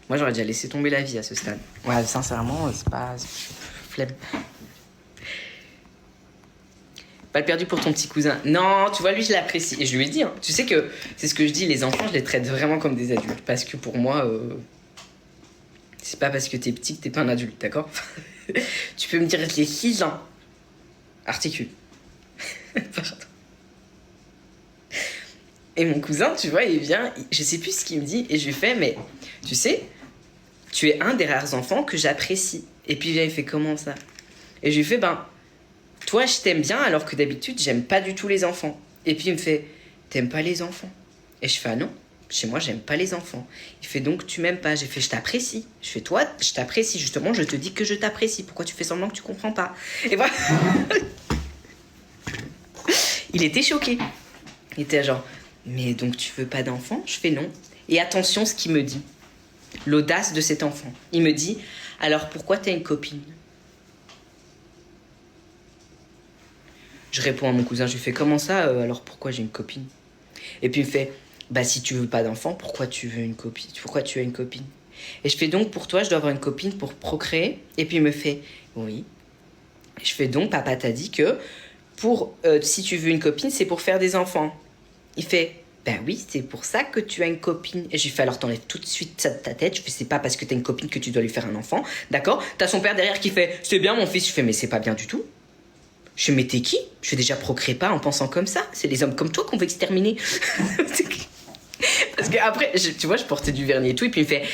Moi, j'aurais déjà laissé tomber la vie à ce stade. Ouais, sincèrement, c'est pas... Flemme. Pas le perdu pour ton petit cousin. Non, tu vois, lui, je l'apprécie. Et je lui ai dit, hein, tu sais que c'est ce que je dis, les enfants, je les traite vraiment comme des adultes. Parce que pour moi... C'est pas parce que t'es petit que t'es pas un adulte, d'accord? Tu peux me dire les 6 ans. Articule. Pardon. Et mon cousin, tu vois, il vient, je sais plus ce qu'il me dit, et je lui fais, mais tu sais, tu es un des rares enfants que j'apprécie. Et puis il vient, il fait comment ça? Et je lui fais, ben, toi, je t'aime bien, alors que d'habitude, j'aime pas du tout les enfants. Et puis il me fait, t'aimes pas les enfants? Et je fais, ah non. Chez moi, j'aime pas les enfants. Il fait donc, tu m'aimes pas. J'ai fait, je t'apprécie. Je fais, toi, je t'apprécie. Justement, je te dis que je t'apprécie. Pourquoi tu fais semblant que tu comprends pas? Et voilà. Il était choqué. Il était genre, mais donc tu veux pas d'enfant? Je fais non. Et attention ce qu'il me dit. L'audace de cet enfant. Il me dit, alors pourquoi t'as une copine? Je réponds à mon cousin, je lui fais, comment ça, alors pourquoi j'ai une copine? Et puis il me fait, bah si tu veux pas d'enfant, pourquoi tu veux une copine? Pourquoi tu as une copine? Et je fais donc pour toi, je dois avoir une copine pour procréer. Et puis il me fait oui. Je fais donc, papa t'a dit que si tu veux une copine, c'est pour faire des enfants. Il fait ben oui, c'est pour ça que tu as une copine. Et je lui fais alors t'enlèves tout de suite ça de ta tête. Je fais c'est pas parce que t'as une copine que tu dois lui faire un enfant. D'accord? T'as son père derrière qui fait c'est bien mon fils. Je fais mais c'est pas bien du tout. Je fais mais t'es qui? Je fais déjà procrée pas en pensant comme ça. C'est les hommes comme toi qu'on veut exterminer. Parce que après, tu vois, je portais du vernis et tout. Et puis il me fait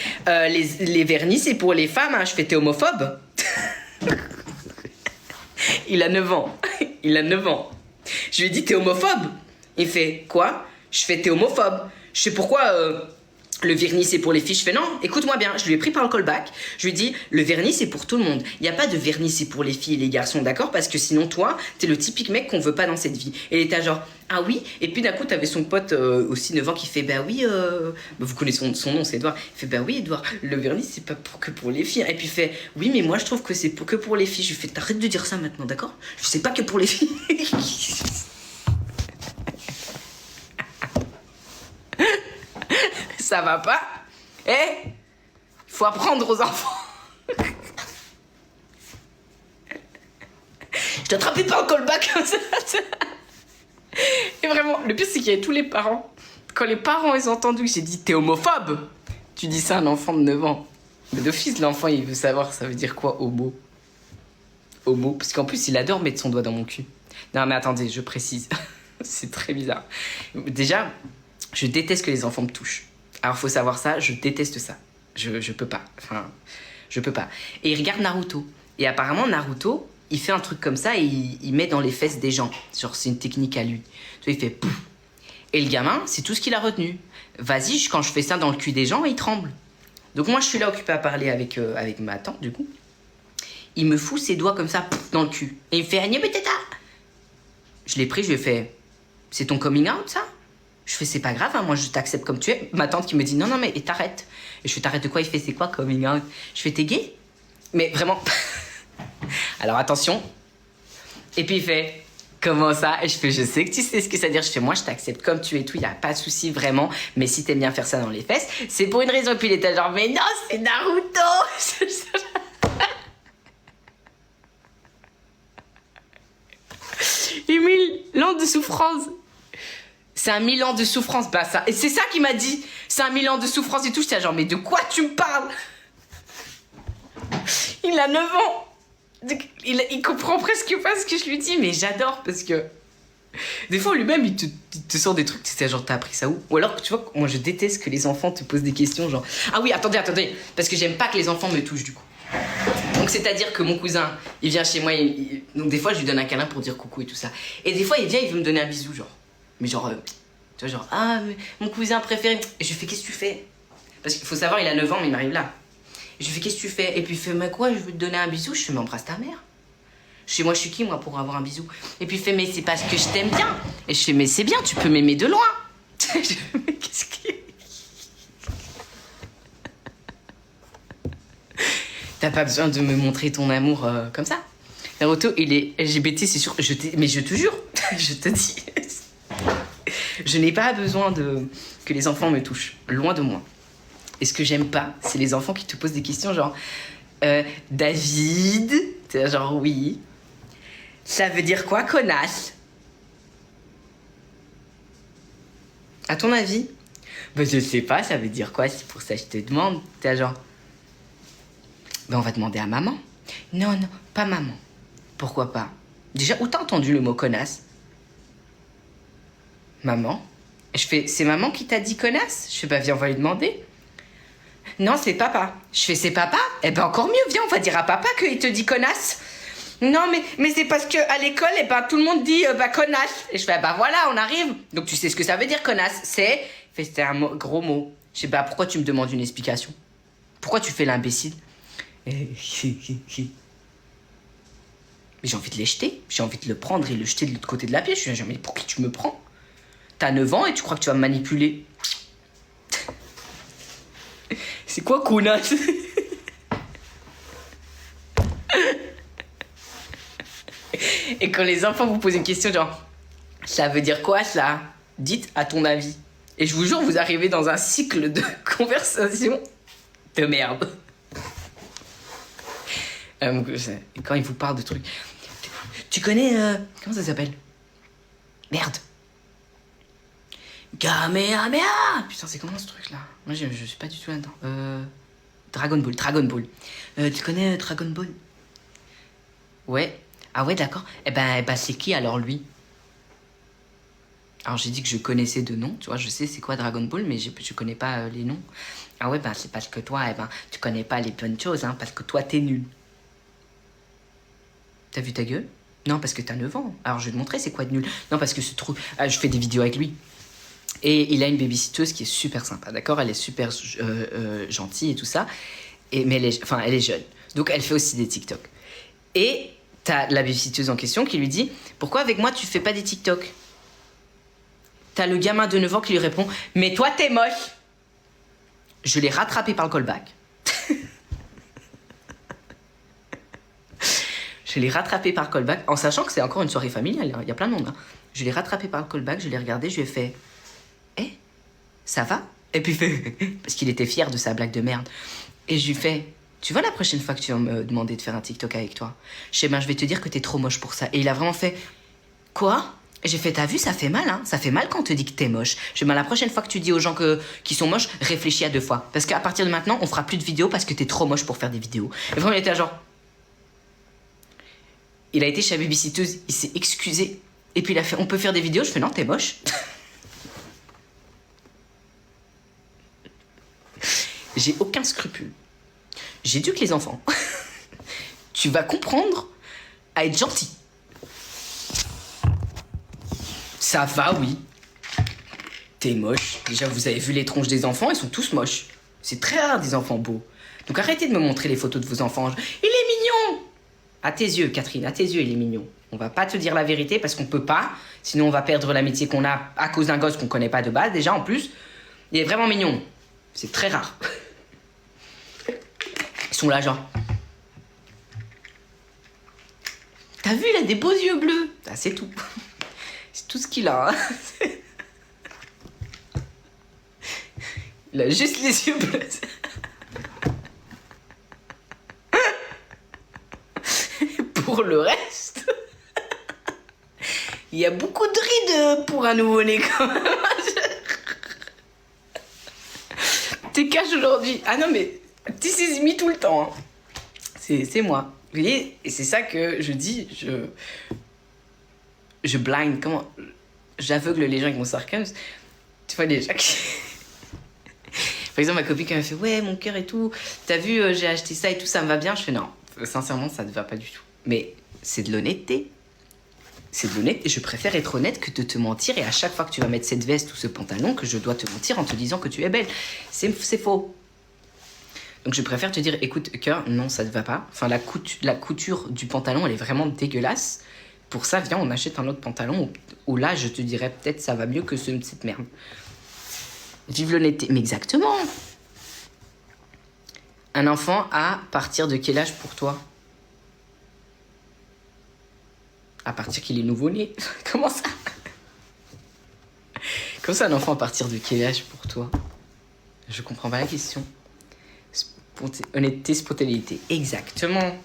les vernis c'est pour les femmes. Hein. Je fais t'es homophobe? Il a 9 ans. Il a 9 ans. Je lui ai dit, t'es homophobe? Il fait, quoi? Je fais, t'es homophobe. Je sais pourquoi le vernis c'est pour les filles. Je fais, non, écoute-moi bien. Je lui ai pris par le callback. Je lui ai dit, le vernis c'est pour tout le monde. Il n'y a pas de vernis c'est pour les filles et les garçons, d'accord? Parce que sinon, toi, t'es le typique mec qu'on veut pas dans cette vie. Et il était genre, ah oui? Et puis d'un coup, t'avais son pote aussi 9 ans qui fait, bah oui, vous connaissez son nom, c'est Edouard. Il fait, bah oui, Edouard, le vernis c'est pas que pour les filles. Et puis il fait, oui, mais moi je trouve que c'est que pour les filles. Je lui fais, t'arrêtes de dire ça maintenant, d'accord? Je sais pas que pour les filles. Ça va pas? Eh? Faut apprendre aux enfants. Je t'ai attrapé par un callback comme ça. Et vraiment, le pire c'est qu'il y avait tous les parents. Quand les parents ils ont entendu que j'ai dit t'es homophobe, tu dis ça à un enfant de 9 ans. Mais d'office, l'enfant il veut savoir ça veut dire quoi homo. Homo, parce qu'en plus il adore mettre son doigt dans mon cul. Non mais attendez, je précise. C'est très bizarre. Déjà, je déteste que les enfants me touchent. Alors faut savoir ça, je déteste ça. Je peux pas. Enfin, je peux pas. Et il regarde Naruto. Et apparemment Naruto, il fait un truc comme ça et il met dans les fesses des gens. Genre c'est une technique à lui. Tu vois, il fait pouf. Et le gamin, c'est tout ce qu'il a retenu. Vas-y, quand je fais ça dans le cul des gens, il tremble. Donc moi je suis là occupée à parler avec ma tante du coup. Il me fout ses doigts comme ça pouf, dans le cul. Et il me fait Agnès Beteta. Je l'ai pris, je lui ai fait c'est ton coming out ça? Je fais c'est pas grave, hein, moi je t'accepte comme tu es. Ma tante qui me dit non mais t'arrêtes. Et je fais t'arrêtes de quoi? Il fait c'est quoi coming out? Je fais t'es gay? Mais vraiment. Alors attention. Et puis il fait comment ça? Et je fais je sais que tu sais ce que ça veut dire. Je fais moi je t'accepte comme tu es tout, y a pas de souci vraiment. Mais si t'aimes bien faire ça dans les fesses, c'est pour une raison. Et puis il était genre mais non c'est Naruto. 1000 ans de souffrance. C'est un 1000 ans de souffrance, bah ça. Et c'est ça qu'il m'a dit. C'est un 1000 ans de souffrance et tout. J'étais genre, mais de quoi tu me parles? Il a 9 ans. Il comprend presque pas ce que je lui dis, mais j'adore parce que des fois lui-même il te sort des trucs, c'est genre t'as appris ça où? Ou alors tu vois, moi je déteste que les enfants te posent des questions genre ah oui attendez, parce que j'aime pas que les enfants me touchent du coup. Donc c'est-à-dire que mon cousin, il vient chez moi, donc des fois je lui donne un câlin pour dire coucou et tout ça. Et des fois il vient, il veut me donner un bisou genre. Mais genre, tu vois genre, ah mais mon cousin préféré. Et je lui fais qu'est-ce que tu fais? Parce qu'il faut savoir, il a 9 ans mais il m'arrive là. Et je lui fais qu'est-ce que tu fais? Et puis il fait mais quoi, je veux te donner un bisou? Je fais mais embrasse ta mère. Je fais moi je suis qui moi pour avoir un bisou? Et puis il fait mais c'est parce que je t'aime bien. Et je fais mais c'est bien, tu peux m'aimer de loin. Je fais mais qu'est-ce qui... T'as pas besoin de me montrer ton amour comme ça. Naruto, il est LGBT, c'est sûr. Mais je te jure, je te dis. Je n'ai pas besoin que les enfants me touchent. Loin de moi. Et ce que j'aime pas, c'est les enfants qui te posent des questions genre... David? T'es genre oui. Ça veut dire quoi, connasse? À ton avis? Ben je sais pas, ça veut dire quoi? C'est pour ça que je te demande. T'es genre... Ben on va demander à maman. Non, pas maman. Pourquoi pas? Déjà, où t'as entendu le mot connasse? Maman? Je fais, c'est maman qui t'a dit connasse? Je fais, bah viens, on va lui demander. Non, c'est papa. Je fais, c'est papa? Eh ben encore mieux, viens, on va dire à papa qu'il te dit connasse. Non, mais c'est parce qu'à l'école, eh ben, tout le monde dit bah connasse. Et je fais, bah voilà, on arrive. Donc tu sais ce que ça veut dire connasse? C'est un gros mot. Je sais, bah pourquoi tu me demandes une explication? Pourquoi tu fais l'imbécile? Mais j'ai envie de les jeter. J'ai envie de le prendre et le jeter de l'autre côté de la pièce. Je suis genre, mais pour qui tu me prends? T'as 9 ans et tu crois que tu vas me manipuler? C'est quoi, connasse? Et quand les enfants vous posent une question genre, ça veut dire quoi ça? Dites à ton avis. Et je vous jure, vous arrivez dans un cycle de conversation De merde. Quand il vous parle de trucs... Tu connais... comment ça s'appelle? Merde. Kamehameha. Putain, c'est comment ce truc-là? Moi, je suis pas du tout là-dedans. Dragon Ball. Tu connais Dragon Ball? Ouais. Ah ouais, d'accord. Eh ben, c'est qui alors, lui? Alors, j'ai dit que je connaissais de nom, tu vois, je sais c'est quoi Dragon Ball, mais je connais pas les noms. Ah ouais, c'est parce que toi, tu connais pas les bonnes choses, hein, parce que toi, t'es nul. T'as vu ta gueule? Non, parce que t'as 9 ans. Alors, je vais te montrer c'est quoi de nul. Non, parce que ce trou... je fais des vidéos avec lui. Et il a une babysitteuse qui est super sympa, d'accord? Elle est super gentille et tout ça. Mais elle est jeune. Donc, elle fait aussi des TikTok. Et t'as la babysitteuse en question qui lui dit « Pourquoi avec moi, tu fais pas des TikTok ?» T'as le gamin de 9 ans qui lui répond « Mais toi, t'es moche !» Je l'ai rattrapé par le callback. Je l'ai rattrapé par le callback, en sachant que c'est encore une soirée familiale. Il y a plein de monde. Hein. Je l'ai rattrapé par le callback, je l'ai regardé, je lui ai fait « Eh, ça va ?» Et puis il fait parce qu'il était fier de sa blague de merde. Et je lui fais « Tu vois la prochaine fois que tu vas me demander de faire un TikTok avec toi, je vais te dire que t'es trop moche pour ça. » Et il a vraiment fait « Quoi ?» J'ai fait, t'as vu, ça fait mal, hein. Ça fait mal quand on te dit que t'es moche. La prochaine fois que tu dis aux gens qui sont moches, réfléchis à 2 fois. Parce qu'à partir de maintenant, on fera plus de vidéos parce que t'es trop moche pour faire des vidéos. Et vraiment, il était genre... Il a été chez la babysitteuse, il s'est excusé. Et puis il a fait, on peut faire des vidéos? Je fais, non, t'es moche. J'ai aucun scrupule. J'éduque les enfants. Tu vas comprendre à être gentil. Ça va, oui. T'es moche. Déjà, vous avez vu les tronches des enfants, ils sont tous moches. C'est très rare des enfants beaux. Donc arrêtez de me montrer les photos de vos enfants. Il est mignon! À tes yeux, Catherine, à tes yeux, il est mignon. On va pas te dire la vérité parce qu'on peut pas. Sinon, on va perdre l'amitié qu'on a à cause d'un gosse qu'on connaît pas de base. Déjà, en plus, il est vraiment mignon. C'est très rare. Ils sont là, genre... T'as vu, il a des beaux yeux bleus. Ah, c'est tout. C'est tout ce qu'il a. Hein. Il a juste les yeux bleus. Pour le reste, il y a beaucoup de rides pour un nouveau-né quand même. T'es cash aujourd'hui. Ah non mais, this is me tout le temps. Hein. C'est moi. Vous voyez, et c'est ça que je dis, je blind, comment... J'aveugle les gens avec mon sarcasme. Tu vois, les gens qui... Par exemple, ma copine qui m'a fait « Ouais, mon cœur et tout, t'as vu, j'ai acheté ça et tout, ça me va bien ?» Je fais « Non, sincèrement, ça ne va pas du tout. » Mais c'est de l'honnêteté. C'est de l'honnêteté. Je préfère être honnête que de te mentir et à chaque fois que tu vas mettre cette veste ou ce pantalon, que je dois te mentir en te disant que tu es belle. C'est faux. Donc je préfère te dire « Écoute, cœur, non, ça ne va pas. » Enfin, la couture du pantalon, elle est vraiment dégueulasse. Pour ça, viens, on achète un autre pantalon où là, je te dirais peut-être ça va mieux que cette merde. Vive l'honnêteté. Mais exactement. Un enfant à partir de quel âge pour toi? À partir qu'il est nouveau-né. Comment ça? Comment ça, un enfant à partir de quel âge pour toi? Je comprends pas la question. Honnêteté, spontanéité. Exactement.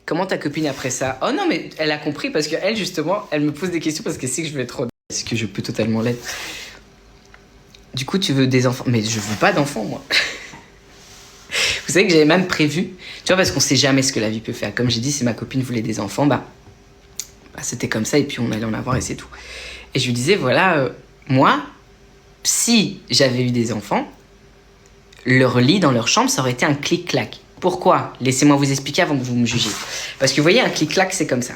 Comment ta copine après ça? Oh non, mais elle a compris parce qu'elle, justement, elle me pose des questions parce qu'elle sait que je vais être honnête. Est-ce que je peux totalement l'être? Du coup, tu veux des enfants? Mais je veux pas d'enfants, moi. Vous savez que j'avais même prévu, tu vois, parce qu'on sait jamais ce que la vie peut faire. Comme j'ai dit, si ma copine voulait des enfants, c'était comme ça et puis on allait en avoir et c'est tout. Et je lui disais, voilà, moi, si j'avais eu des enfants, leur lit dans leur chambre, ça aurait été un clic-clac. Pourquoi? Laissez-moi vous expliquer avant que vous me jugiez. Parce que vous voyez, un clic-clac, c'est comme ça.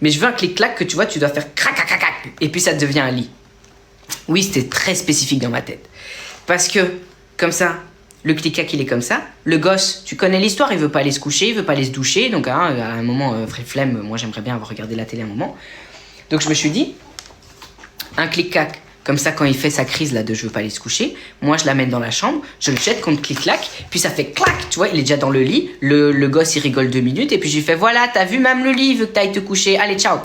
Mais je veux un clic-clac que tu vois, tu dois faire crac, crac, crac, crac, et puis ça devient un lit. Oui, c'était très spécifique dans ma tête. Parce que, comme ça, le clic-clac, il est comme ça. Le gosse, tu connais l'histoire, il veut pas aller se coucher, il veut pas aller se doucher. Donc, à un moment, flemme, moi, j'aimerais bien avoir regardé la télé un moment. Donc, je me suis dit, un clic-clac, comme ça, quand il fait sa crise là de je veux pas aller se coucher, moi, je l'amène dans la chambre, je le jette contre clic-clac, puis ça fait clac, tu vois, il est déjà dans le lit. Le gosse, il rigole 2 minutes, et puis je lui fais, voilà, t'as vu, même le lit, il veut que t'ailles te coucher, allez, ciao.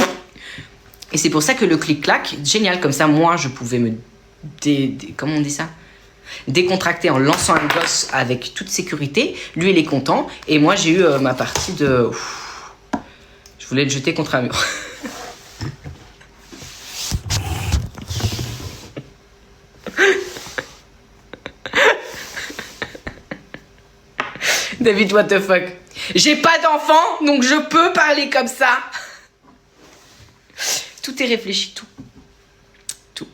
Et c'est pour ça que le clic-clac, génial, comme ça, moi, je pouvais me... comment on dit ça? décontracté en lançant un gosse avec toute sécurité. Lui, il est content. Et moi, j'ai eu ma partie de... Je voulais le jeter contre un mur. David, what the fuck? J'ai pas d'enfant, donc je peux parler comme ça. Tout est réfléchi, tout. Tout.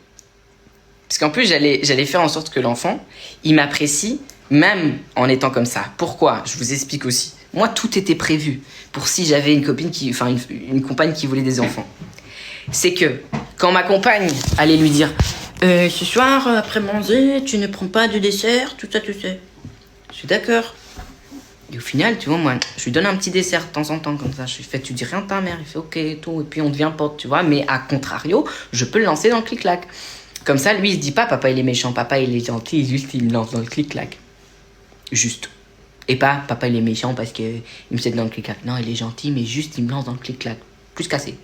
Parce qu'en plus, j'allais faire en sorte que l'enfant, il m'apprécie, même en étant comme ça. Pourquoi? Je vous explique aussi. Moi, tout était prévu pour si j'avais une copine une compagne qui voulait des enfants. C'est que quand ma compagne allait lui dire ce soir, après manger, tu ne prends pas de dessert, tout ça, tout ça. Je suis d'accord. Et au final, tu vois, moi, je lui donne un petit dessert de temps en temps, comme ça. Je lui fais, tu dis rien à ta mère. Il fait, ok, et tout. Et puis, on devient pote, tu vois. Mais à contrario, je peux le lancer dans le clic-clac. Comme ça, lui, il se dit pas, papa, il est méchant. Papa, il est gentil. Juste, il me lance dans le clic-clac. Juste. Et pas, papa, il est méchant parce qu'il me set dans le clic-clac. Non, il est gentil, mais juste, il me lance dans le clic-clac. Plus cassé.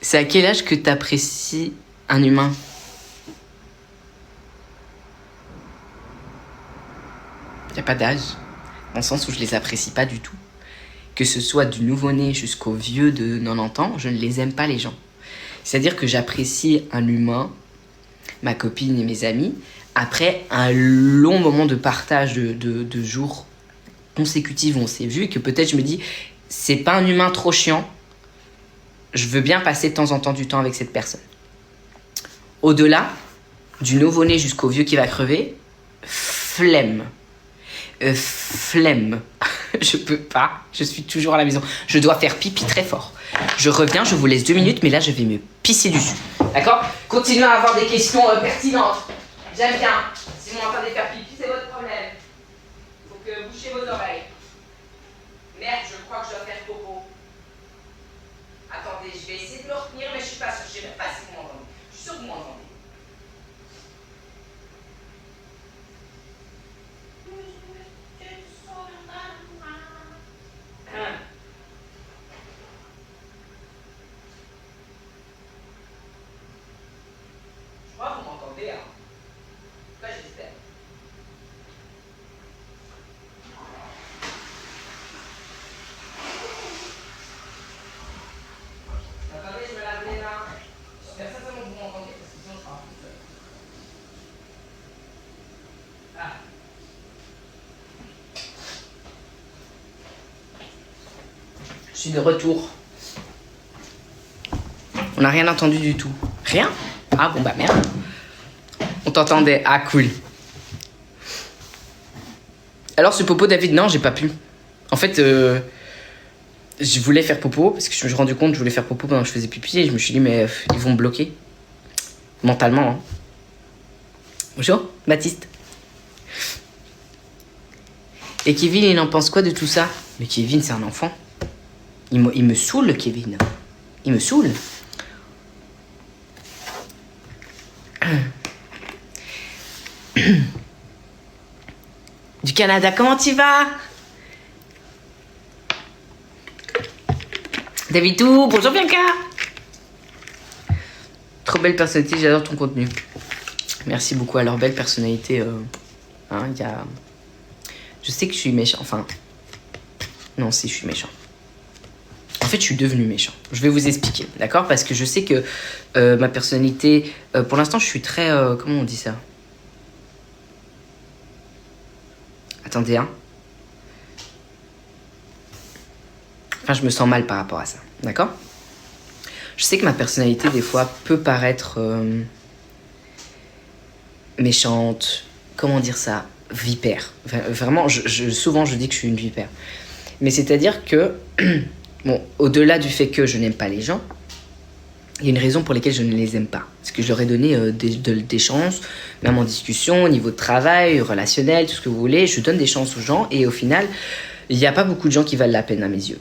C'est à quel âge que tu apprécies un humain? Il n'y a pas d'âge, dans le sens où je les apprécie pas du tout. Que ce soit du nouveau-né jusqu'au vieux de 90 ans, je ne les aime pas les gens. C'est-à-dire que j'apprécie un humain, ma copine et mes amis, après un long moment de partage de jours consécutifs où on s'est vu, et que peut-être je me dis, c'est pas un humain trop chiant, je veux bien passer de temps en temps du temps avec cette personne. Au-delà, du nouveau-né jusqu'au vieux qui va crever, flemme. Flemme. Je peux pas. Je suis toujours à la maison. Je dois faire pipi très fort. Je reviens, je vous laisse 2 minutes, mais là, je vais me pisser dessus. D'accord? Continuez à avoir des questions pertinentes. J'aime bien. Si vous m'entendez faire pipi, c'est votre problème. Il faut que vous bouchez vos oreilles. Merde, je crois que je dois faire popo. Attendez, je vais essayer de le retenir, mais je suis pas sûre. Je sais même pas si vous m'entendez. Je suis sûre que vous m'entendez. Je crois que vous m'entendez, hein. En tout cas, j'espère. Attendez, je me lave les mains. J'espère sincèrement que vous m'entendez, parce que sinon je parle tout seul. Ah. Je suis de retour. On n'a rien entendu du tout. Rien? Ah bon bah merde. On t'entendait. Ah cool. Alors ce popo David, non j'ai pas pu. En fait je voulais faire popo parce que je me suis rendu compte que je voulais faire popo pendant que je faisais pipi et je me suis dit mais ils vont me bloquer. Mentalement. Hein. Bonjour Baptiste. Et Kevin il en pense quoi de tout ça? Mais Kevin c'est un enfant. Il me saoule Kevin. Il me saoule. Du Canada, comment tu vas? Davidou, bonjour Bianca. Trop belle personnalité, j'adore ton contenu. Merci beaucoup à leur belle personnalité. Hein, y a... Je sais que je suis méchant, enfin... Non, si, je suis méchant. En fait, je suis devenu méchant. Je vais vous expliquer, d'accord? Parce que je sais que ma personnalité... pour l'instant, je suis très... comment on dit ça? Attendez, hein. Enfin, je me sens mal par rapport à ça, d'accord? Je sais que ma personnalité, des fois, peut paraître méchante. Comment dire ça? Vipère. Vraiment, souvent, je dis que je suis une vipère. Mais c'est-à-dire que... Bon, au-delà du fait que je n'aime pas les gens, il y a une raison pour laquelle je ne les aime pas. C'est que je leur ai donné des chances, même en discussion, au niveau de travail, relationnel, tout ce que vous voulez. Je donne des chances aux gens et au final, il n'y a pas beaucoup de gens qui valent la peine à mes yeux.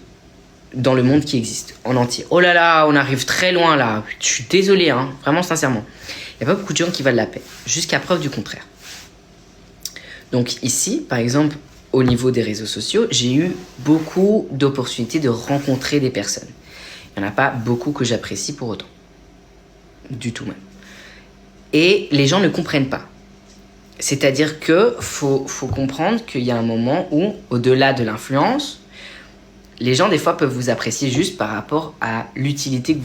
Dans le monde qui existe, en entier. Oh là là, on arrive très loin là. Je suis désolée, hein, vraiment sincèrement. Il n'y a pas beaucoup de gens qui valent la peine, jusqu'à preuve du contraire. Donc ici, par exemple, au niveau des réseaux sociaux, j'ai eu beaucoup d'opportunités de rencontrer des personnes. Il n'y en a pas beaucoup que j'apprécie pour autant. Du tout même. Et les gens ne comprennent pas. C'est-à-dire qu'il faut comprendre qu'il y a un moment où, au-delà de l'influence, les gens, des fois, peuvent vous apprécier juste par rapport à l'utilité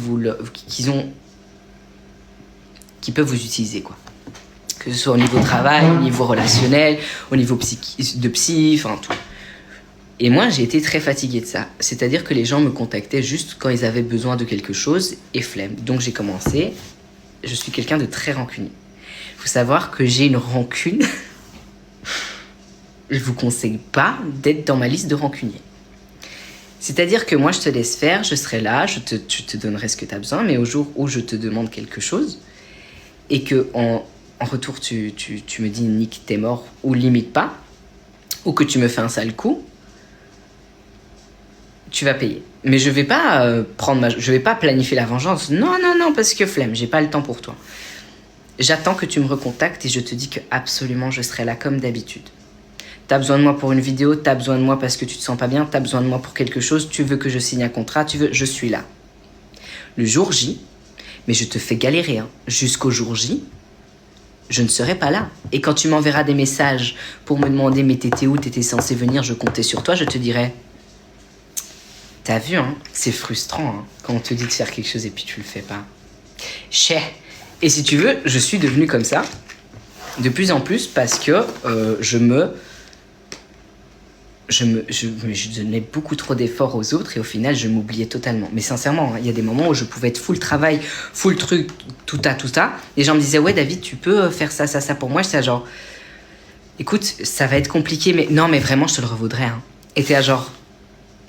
qu'ils peuvent vous utiliser, quoi. Que ce soit au niveau travail, au niveau relationnel, au niveau de psy, enfin tout. Et moi, j'ai été très fatiguée de ça. C'est-à-dire que les gens me contactaient juste quand ils avaient besoin de quelque chose et flemme. Donc j'ai commencé. Je suis quelqu'un de très rancunier. Il faut savoir que j'ai une rancune. Je vous conseille pas d'être dans ma liste de rancuniers. C'est-à-dire que moi, je te laisse faire, je serai là, je te donnerai ce que tu as besoin, mais au jour où je te demande quelque chose et que en retour, tu me dis Nick, t'es mort, ou limite pas, ou que tu me fais un sale coup, tu vas payer. Mais je vais pas je vais pas planifier la vengeance. Non, parce que flemme, j'ai pas le temps pour toi. J'attends que tu me recontactes et je te dis que absolument je serai là comme d'habitude. T'as besoin de moi pour une vidéo, t'as besoin de moi parce que tu te sens pas bien, t'as besoin de moi pour quelque chose, tu veux que je signe un contrat, je suis là. Le jour J, mais je te fais galérer, hein. Jusqu'au jour J, je ne serai pas là. Et quand tu m'enverras des messages pour me demander mais t'étais où, t'étais censé venir, je comptais sur toi, je te dirai t'as vu, hein, c'est frustrant, hein, quand on te dit de faire quelque chose et puis tu le fais pas. Chais. Et si tu veux, je suis devenue comme ça de plus en plus parce que je donnais beaucoup trop d'efforts aux autres et au final, je m'oubliais totalement. Mais sincèrement, il y a des moments où je pouvais être full travail, full truc, tout ça. Les gens me disaient, ouais, David, tu peux faire ça pour moi. J'étais genre, écoute, ça va être compliqué, mais non, mais vraiment, je te le revaudrais. Hein. Et t'es genre,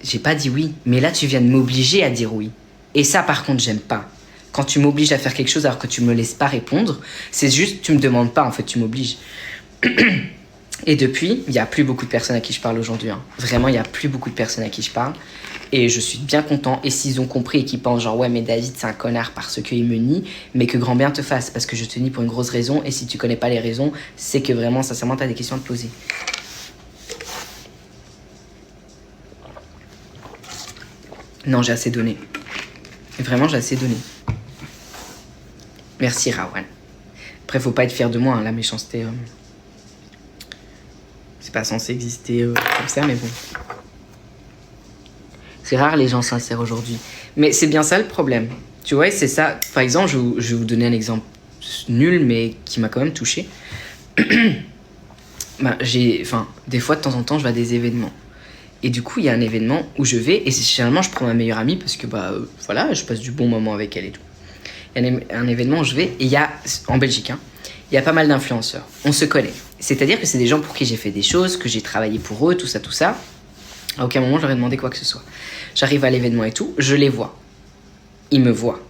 j'ai pas dit oui, mais là, tu viens de m'obliger à dire oui. Et ça, par contre, j'aime pas. Quand tu m'obliges à faire quelque chose alors que tu me laisses pas répondre, c'est juste, tu me demandes pas, en fait, tu m'obliges. Et depuis, il n'y a plus beaucoup de personnes à qui je parle aujourd'hui. Hein. Vraiment, il n'y a plus beaucoup de personnes à qui je parle. Et je suis bien content. Et s'ils ont compris et qu'ils pensent genre, ouais, mais David, c'est un connard parce qu'il me nie, mais que grand bien te fasse, parce que je te nie pour une grosse raison. Et si tu connais pas les raisons, c'est que vraiment, sincèrement, tu as des questions à te poser. Non, j'ai assez donné. Vraiment, j'ai assez donné. Merci, Rawan. Après, faut pas être fier de moi, hein, la méchanceté. C'est pas censé exister comme ça, mais bon. C'est rare les gens sincères aujourd'hui. Mais c'est bien ça le problème. Tu vois, c'est ça. Par exemple, je vais vous donner un exemple nul, mais qui m'a quand même touché. Des fois, de temps en temps, je vais à des événements. Et du coup, il y a un événement où je vais, et généralement, je prends ma meilleure amie parce que, voilà, je passe du bon moment avec elle et tout. Il y a un événement où je vais, et il y a, en Belgique, hein, il y a pas mal d'influenceurs. On se connaît. C'est-à-dire que c'est des gens pour qui j'ai fait des choses, que j'ai travaillé pour eux, tout ça. À aucun moment, je leur ai demandé quoi que ce soit. J'arrive à l'événement et tout, je les vois. Ils me voient.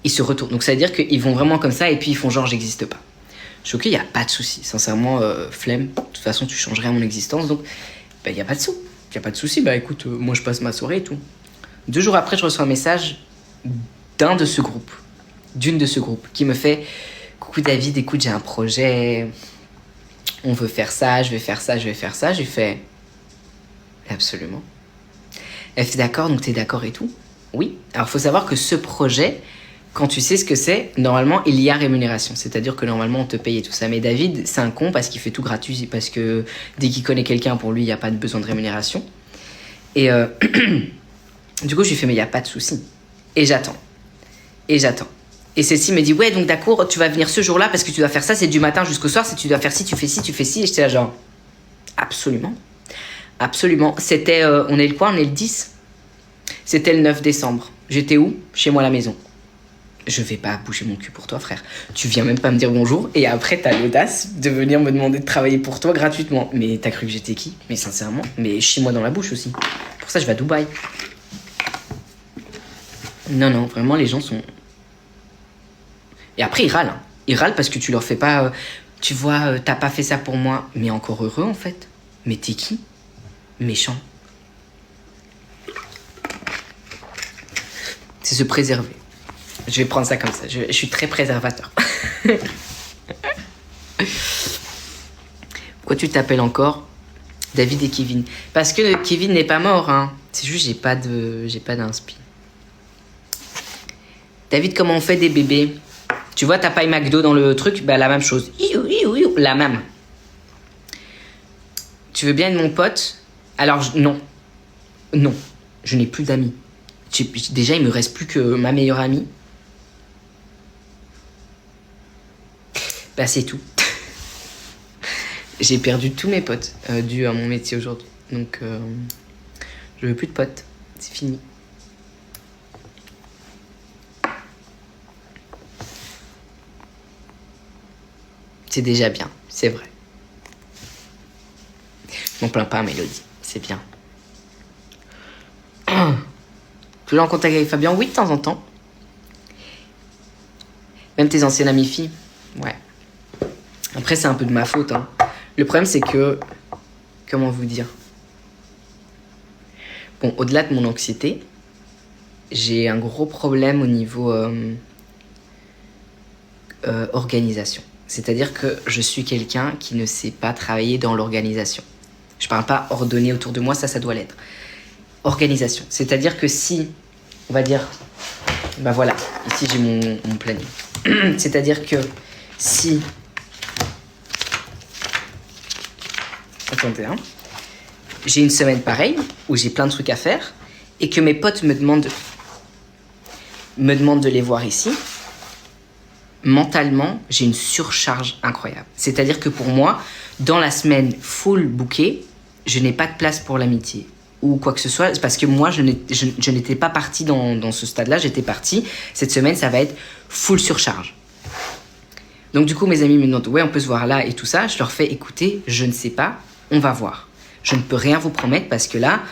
Ils se retournent. Donc ça veut dire qu'ils vont vraiment comme ça, et puis ils font genre, j'existe pas. Je suis ok, il n'y a pas de souci. Sincèrement, flemme. De toute façon, tu changerais à mon existence, donc il n'y a pas de souci. Il n'y a pas de souci. Écoute, moi, je passe ma soirée et tout. 2 jours après, je reçois un message d'une de ce groupe, qui me fait « Coucou David, écoute, j'ai un projet, on veut faire ça, je vais faire ça. » J'ai fait « Absolument. » Elle fait « D'accord, donc t'es d'accord et tout ?» Oui. Alors, il faut savoir que ce projet, quand tu sais ce que c'est, normalement, il y a rémunération. C'est-à-dire que normalement, on te paye et tout ça. Mais David, c'est un con parce qu'il fait tout gratuit, parce que dès qu'il connaît quelqu'un, pour lui, il n'y a pas de besoin de rémunération. Et du coup, je lui fais « Mais il n'y a pas de souci. » Et j'attends. Et celle-ci me dit, ouais, donc d'accord, tu vas venir ce jour-là parce que tu dois faire ça, c'est du matin jusqu'au soir, si tu dois faire ci, tu fais ci. Et j'étais là genre, absolument. C'était, on est le 10. C'était le 9 décembre. J'étais où? Chez moi à la maison. Je vais pas bouger mon cul pour toi, frère. Tu viens même pas me dire bonjour et après t'as l'audace de venir me demander de travailler pour toi gratuitement. Mais t'as cru que j'étais qui? Mais sincèrement, mais chie-moi dans la bouche aussi. Pour ça, je vais à Dubaï. Non, vraiment, les gens sont... Et après, ils râlent. Hein. Ils râlent parce que tu leur fais pas... tu vois, t'as pas fait ça pour moi. Mais encore heureux, en fait. Mais t'es qui? Méchant. C'est se préserver. Je vais prendre ça comme ça. Je suis très préservateur. Pourquoi tu t'appelles encore David et Kevin. Parce que Kevin n'est pas mort, hein. C'est juste j'ai pas d'inspi. David, comment on fait des bébés? Tu vois ta paille McDo dans le truc? Bah la même chose. La même. Tu veux bien être mon pote? Alors non. Non. Je n'ai plus d'amis. Déjà, il me reste plus que ma meilleure amie. Bah c'est tout. J'ai perdu tous mes potes dû à mon métier aujourd'hui. Donc, je veux plus de potes. C'est fini. C'est déjà bien, c'est vrai. Je m'en plains pas, Mélodie. C'est bien. Toujours en contact avec Fabien? Oui, de temps en temps. Même tes anciennes amies filles? Ouais. Après, c'est un peu de ma faute, hein. Le problème, c'est que... Comment vous dire? Bon, au-delà de mon anxiété, j'ai un gros problème au niveau organisation. C'est-à-dire que je suis quelqu'un qui ne sait pas travailler dans l'organisation. Je parle pas ordonner autour de moi, ça doit l'être. Organisation. C'est-à-dire que si, on va dire... Ben voilà, ici j'ai mon planning. C'est-à-dire que si... Attendez, hein. J'ai une semaine pareille, où j'ai plein de trucs à faire, et que mes potes me demandent de les voir ici, mentalement, j'ai une surcharge incroyable. C'est-à-dire que pour moi, dans la semaine full bookée, je n'ai pas de place pour l'amitié ou quoi que ce soit, parce que moi, je n'étais pas partie dans ce stade-là, j'étais partie. Cette semaine, ça va être full surcharge. Donc du coup, mes amis me demandent, ouais, on peut se voir là et tout ça. Je leur fais, écoutez, je ne sais pas, on va voir. Je ne peux rien vous promettre parce que là,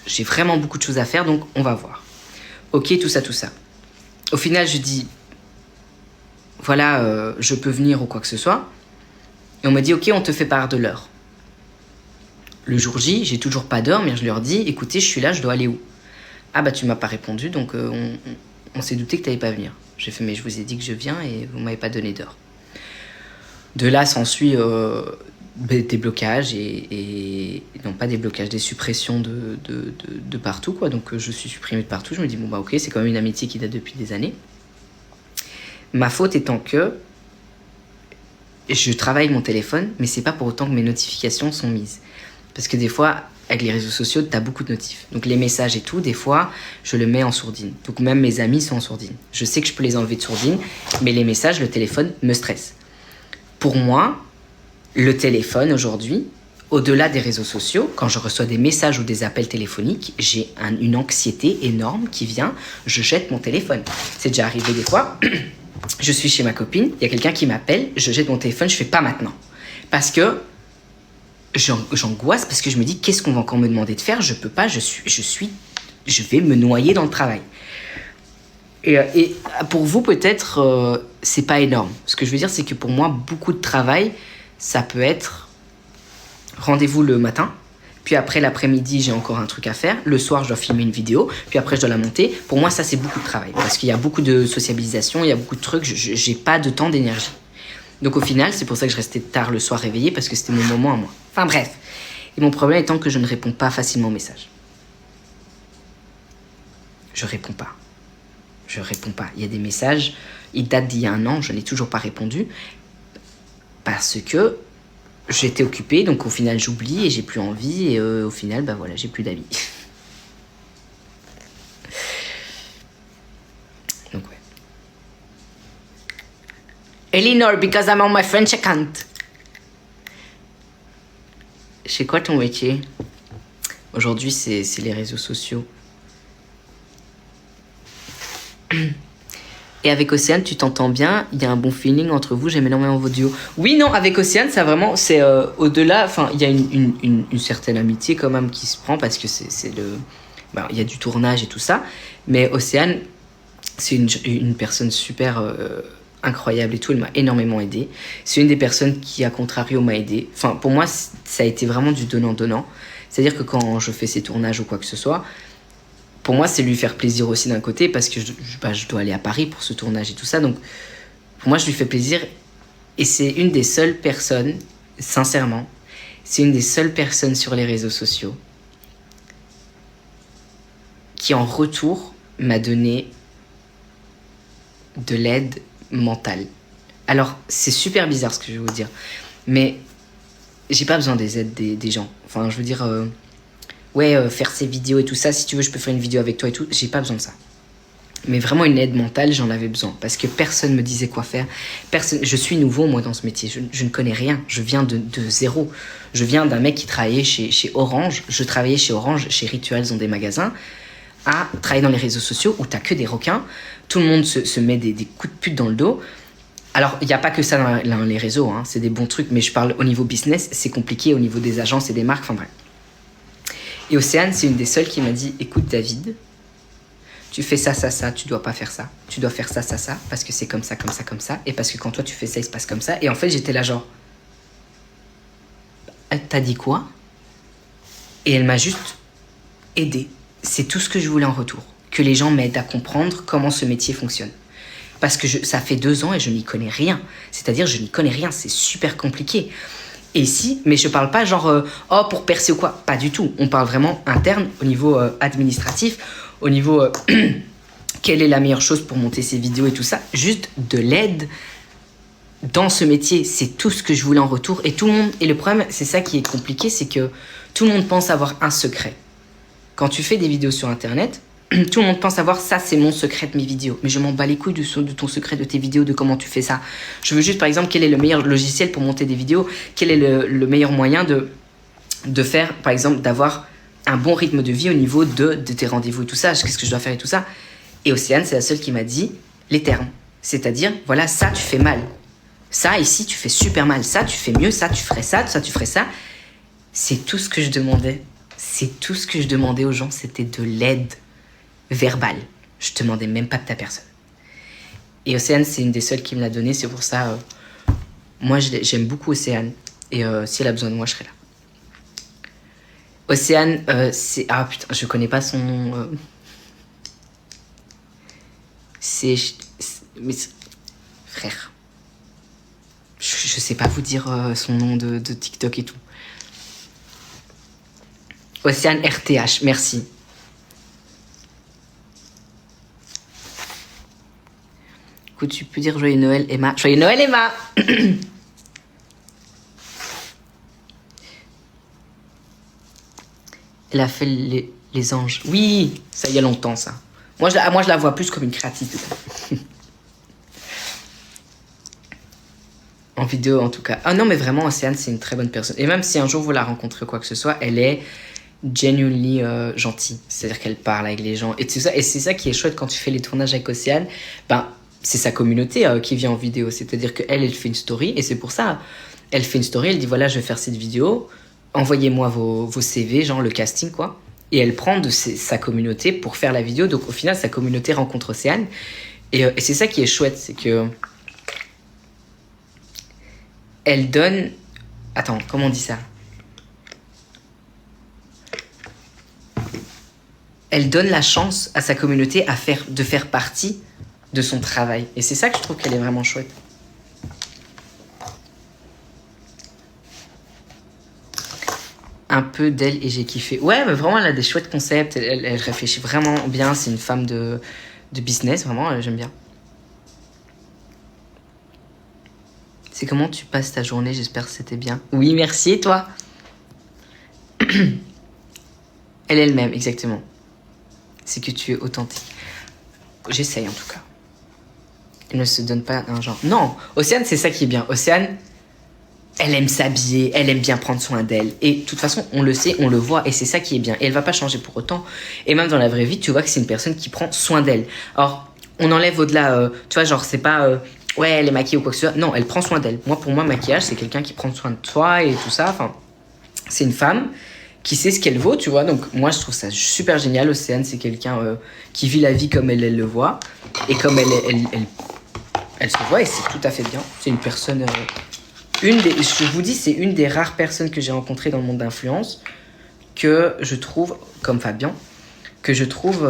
j'ai vraiment beaucoup de choses à faire, donc on va voir. Ok, tout ça. Au final, je dis, voilà, je peux venir ou quoi que ce soit. Et on me dit, ok, on te fait part de l'heure. Le jour J, j'ai toujours pas d'heure, mais je leur dis, écoutez, je suis là, je dois aller où? Ah bah tu m'as pas répondu, donc on s'est douté que t'allais pas venir. J'ai fait, mais je vous ai dit que je viens et vous m'avez pas donné d'heure. De là s'ensuit des blocages et non pas des blocages, des suppressions de partout, quoi. Donc je suis supprimée de partout. Je me dis, bon bah ok, c'est quand même une amitié qui date depuis des années. Ma faute étant que je travaille mon téléphone, mais c'est pas pour autant que mes notifications sont mises. Parce que des fois, avec les réseaux sociaux, t'as beaucoup de notifs. Donc les messages et tout, des fois, je le mets en sourdine. Donc même mes amis sont en sourdine. Je sais que je peux les enlever de sourdine, mais les messages, le téléphone me stresse. Pour moi, le téléphone aujourd'hui, au-delà des réseaux sociaux, quand je reçois des messages ou des appels téléphoniques, j'ai une anxiété énorme qui vient, je jette mon téléphone. C'est déjà arrivé des fois, je suis chez ma copine, il y a quelqu'un qui m'appelle, je jette mon téléphone, je fais pas maintenant. Parce que j'angoisse, parce que je me dis, qu'est-ce qu'on va encore me demander de faire? Je peux pas, je vais me noyer dans le travail. Et pour vous, peut-être, c'est pas énorme. Ce que je veux dire, c'est que pour moi, beaucoup de travail, ça peut être rendez-vous le matin, puis après l'après-midi, j'ai encore un truc à faire. Le soir, je dois filmer une vidéo, puis après, je dois la monter. Pour moi, ça, c'est beaucoup de travail, parce qu'il y a beaucoup de sociabilisation, il y a beaucoup de trucs, j'ai pas de temps, d'énergie. Donc au final, c'est pour ça que je restais tard le soir réveillée, parce que c'était mon moment à moi. Enfin bref. Et mon problème étant que je ne réponds pas facilement aux messages. Je réponds pas. Il y a des messages, ils datent d'il y a 1 an, je n'ai toujours pas répondu, parce que j'étais occupée, donc au final j'oublie et j'ai plus envie, et au final, bah voilà, j'ai plus d'amis. Donc ouais. Elinor, because I'm on my French account. C'est quoi ton métier? Aujourd'hui, c'est les réseaux sociaux. Et avec Océane, tu t'entends bien? Il y a un bon feeling entre vous? J'aime énormément vos duos. Oui, non, avec Océane, ça vraiment, c'est au-delà. Enfin, il y a une certaine amitié quand même qui se prend parce que c'est le. Ben, il y a du tournage et tout ça. Mais Océane, c'est une personne super incroyable et tout. Elle m'a énormément aidé. C'est une des personnes qui, à contrario, m'a aidé. Enfin, pour moi, ça a été vraiment du donnant-donnant. C'est-à-dire que quand je fais ces tournages ou quoi que ce soit, pour moi, c'est lui faire plaisir aussi d'un côté parce que je dois aller à Paris pour ce tournage et tout ça. Donc, pour moi, je lui fais plaisir. Et c'est une des seules personnes, sincèrement, c'est une des seules personnes sur les réseaux sociaux qui, en retour, m'a donné de l'aide mentale. Alors, c'est super bizarre ce que je vais vous dire, mais j'ai pas besoin des aides des gens. Enfin, je veux dire, faire ces vidéos et tout ça, si tu veux, je peux faire une vidéo avec toi et tout, j'ai pas besoin de ça. Mais vraiment une aide mentale, j'en avais besoin. Parce que personne me disait quoi faire. Je suis nouveau, moi, dans ce métier. Je ne connais rien. Je viens de zéro. Je viens d'un mec qui travaillait chez Orange. Je travaillais chez Orange, chez Rituals, dans des magasins, à travailler dans les réseaux sociaux où t'as que des requins. Tout le monde se met des coups de pute dans le dos. Alors, il n'y a pas que ça dans les réseaux. Hein. C'est des bons trucs. Mais je parle au niveau business. C'est compliqué au niveau des agences et des marques. Enfin, bref. Et Océane, c'est une des seules qui m'a dit, écoute, David, tu fais ça, tu dois pas faire ça. Tu dois faire ça, parce que c'est comme ça, comme ça, comme ça. Et parce que quand toi, tu fais ça, il se passe comme ça. Et en fait, j'étais là genre... T'as dit quoi? Et elle m'a juste aidé. C'est tout ce que je voulais en retour. Que les gens m'aident à comprendre comment ce métier fonctionne. Parce que ça fait 2 ans et je n'y connais rien. C'est-à-dire, je n'y connais rien. C'est super compliqué. Et ici, mais je parle pas genre, pour percer ou quoi. Pas du tout. On parle vraiment interne, au niveau administratif, au niveau quelle est la meilleure chose pour monter ces vidéos et tout ça. Juste de l'aide dans ce métier. C'est tout ce que je voulais en retour. Et tout le monde, et le problème, c'est ça qui est compliqué, c'est que tout le monde pense avoir un secret. Quand tu fais des vidéos sur Internet, tout le monde pense avoir ça, c'est mon secret de mes vidéos. Mais je m'en bats les couilles de ton secret de tes vidéos, de comment tu fais ça. Je veux juste, par exemple, quel est le meilleur logiciel pour monter des vidéos, quel est le meilleur moyen de faire, par exemple, d'avoir un bon rythme de vie au niveau de tes rendez-vous et tout ça, qu'est-ce que je dois faire et tout ça. Et Océane, c'est la seule qui m'a dit les termes. C'est-à-dire, voilà, ça, tu fais mal. Ça, ici, tu fais super mal. Ça, tu fais mieux. Ça, tu ferais ça. Ça, tu ferais ça. C'est tout ce que je demandais. C'est tout ce que je demandais aux gens. C'était de l'aide verbale. Je te demandais même pas de ta personne. Et Océane, c'est une des seules qui me l'a donné. C'est pour ça, moi, j'aime beaucoup Océane. Et si elle a besoin de moi, je serai là. Océane, c'est... Ah putain, je connais pas son nom. Mais... Frère. Je sais pas vous dire son nom de TikTok et tout. Océane RTH, merci. Écoute, tu peux dire Joyeux Noël, Emma. Joyeux Noël, Emma. Elle a fait les anges. Oui, ça y a longtemps, ça. Moi, je la vois plus comme une créatrice. En vidéo, en tout cas. Ah non, mais vraiment, Océane, c'est une très bonne personne. Et même si un jour vous la rencontrez quoi que ce soit, elle est genuinely gentille. C'est-à-dire qu'elle parle avec les gens. Et c'est ça qui est chouette quand tu fais les tournages avec Océane. Ben, c'est sa communauté qui vient en vidéo. C'est-à-dire qu'elle fait une story. Et c'est pour ça, elle fait une story. Elle dit, voilà, je vais faire cette vidéo. Envoyez-moi vos CV, genre le casting, quoi. Et elle prend de sa communauté pour faire la vidéo. Donc, au final, sa communauté rencontre Océane. Et c'est ça qui est chouette. C'est que... Elle donne... Attends, comment on dit ça? Elle donne la chance à sa communauté de faire partie de son travail. Et c'est ça que je trouve qu'elle est vraiment chouette. Un peu d'elle et j'ai kiffé. Ouais, mais vraiment, elle a des chouettes concepts. Elle réfléchit vraiment bien. C'est une femme de business, vraiment, j'aime bien. C'est comment tu passes ta journée? J'espère que c'était bien. Oui, merci, et toi? Elle est elle-même, exactement. C'est que tu es authentique. J'essaye, en tout cas. Elle ne se donne pas un genre. Non, Océane, c'est ça qui est bien. Océane, elle aime s'habiller, elle aime bien prendre soin d'elle. Et de toute façon, on le sait, on le voit, et c'est ça qui est bien. Et elle va pas changer pour autant. Et même dans la vraie vie, tu vois que c'est une personne qui prend soin d'elle. Alors, on enlève au-delà, tu vois, genre, c'est pas... ouais, elle est maquillée ou quoi que ce soit. Non, elle prend soin d'elle. Moi, pour moi, maquillage, c'est quelqu'un qui prend soin de toi et tout ça. Enfin, c'est une femme qui sait ce qu'elle vaut, tu vois. Donc, moi, je trouve ça super génial. Océane, c'est quelqu'un qui vit la vie comme elle le voit. Et comme elle se voit, et c'est tout à fait bien. C'est une personne... je vous dis, c'est une des rares personnes que j'ai rencontrées dans le monde d'influence que je trouve, comme Fabien, que je trouve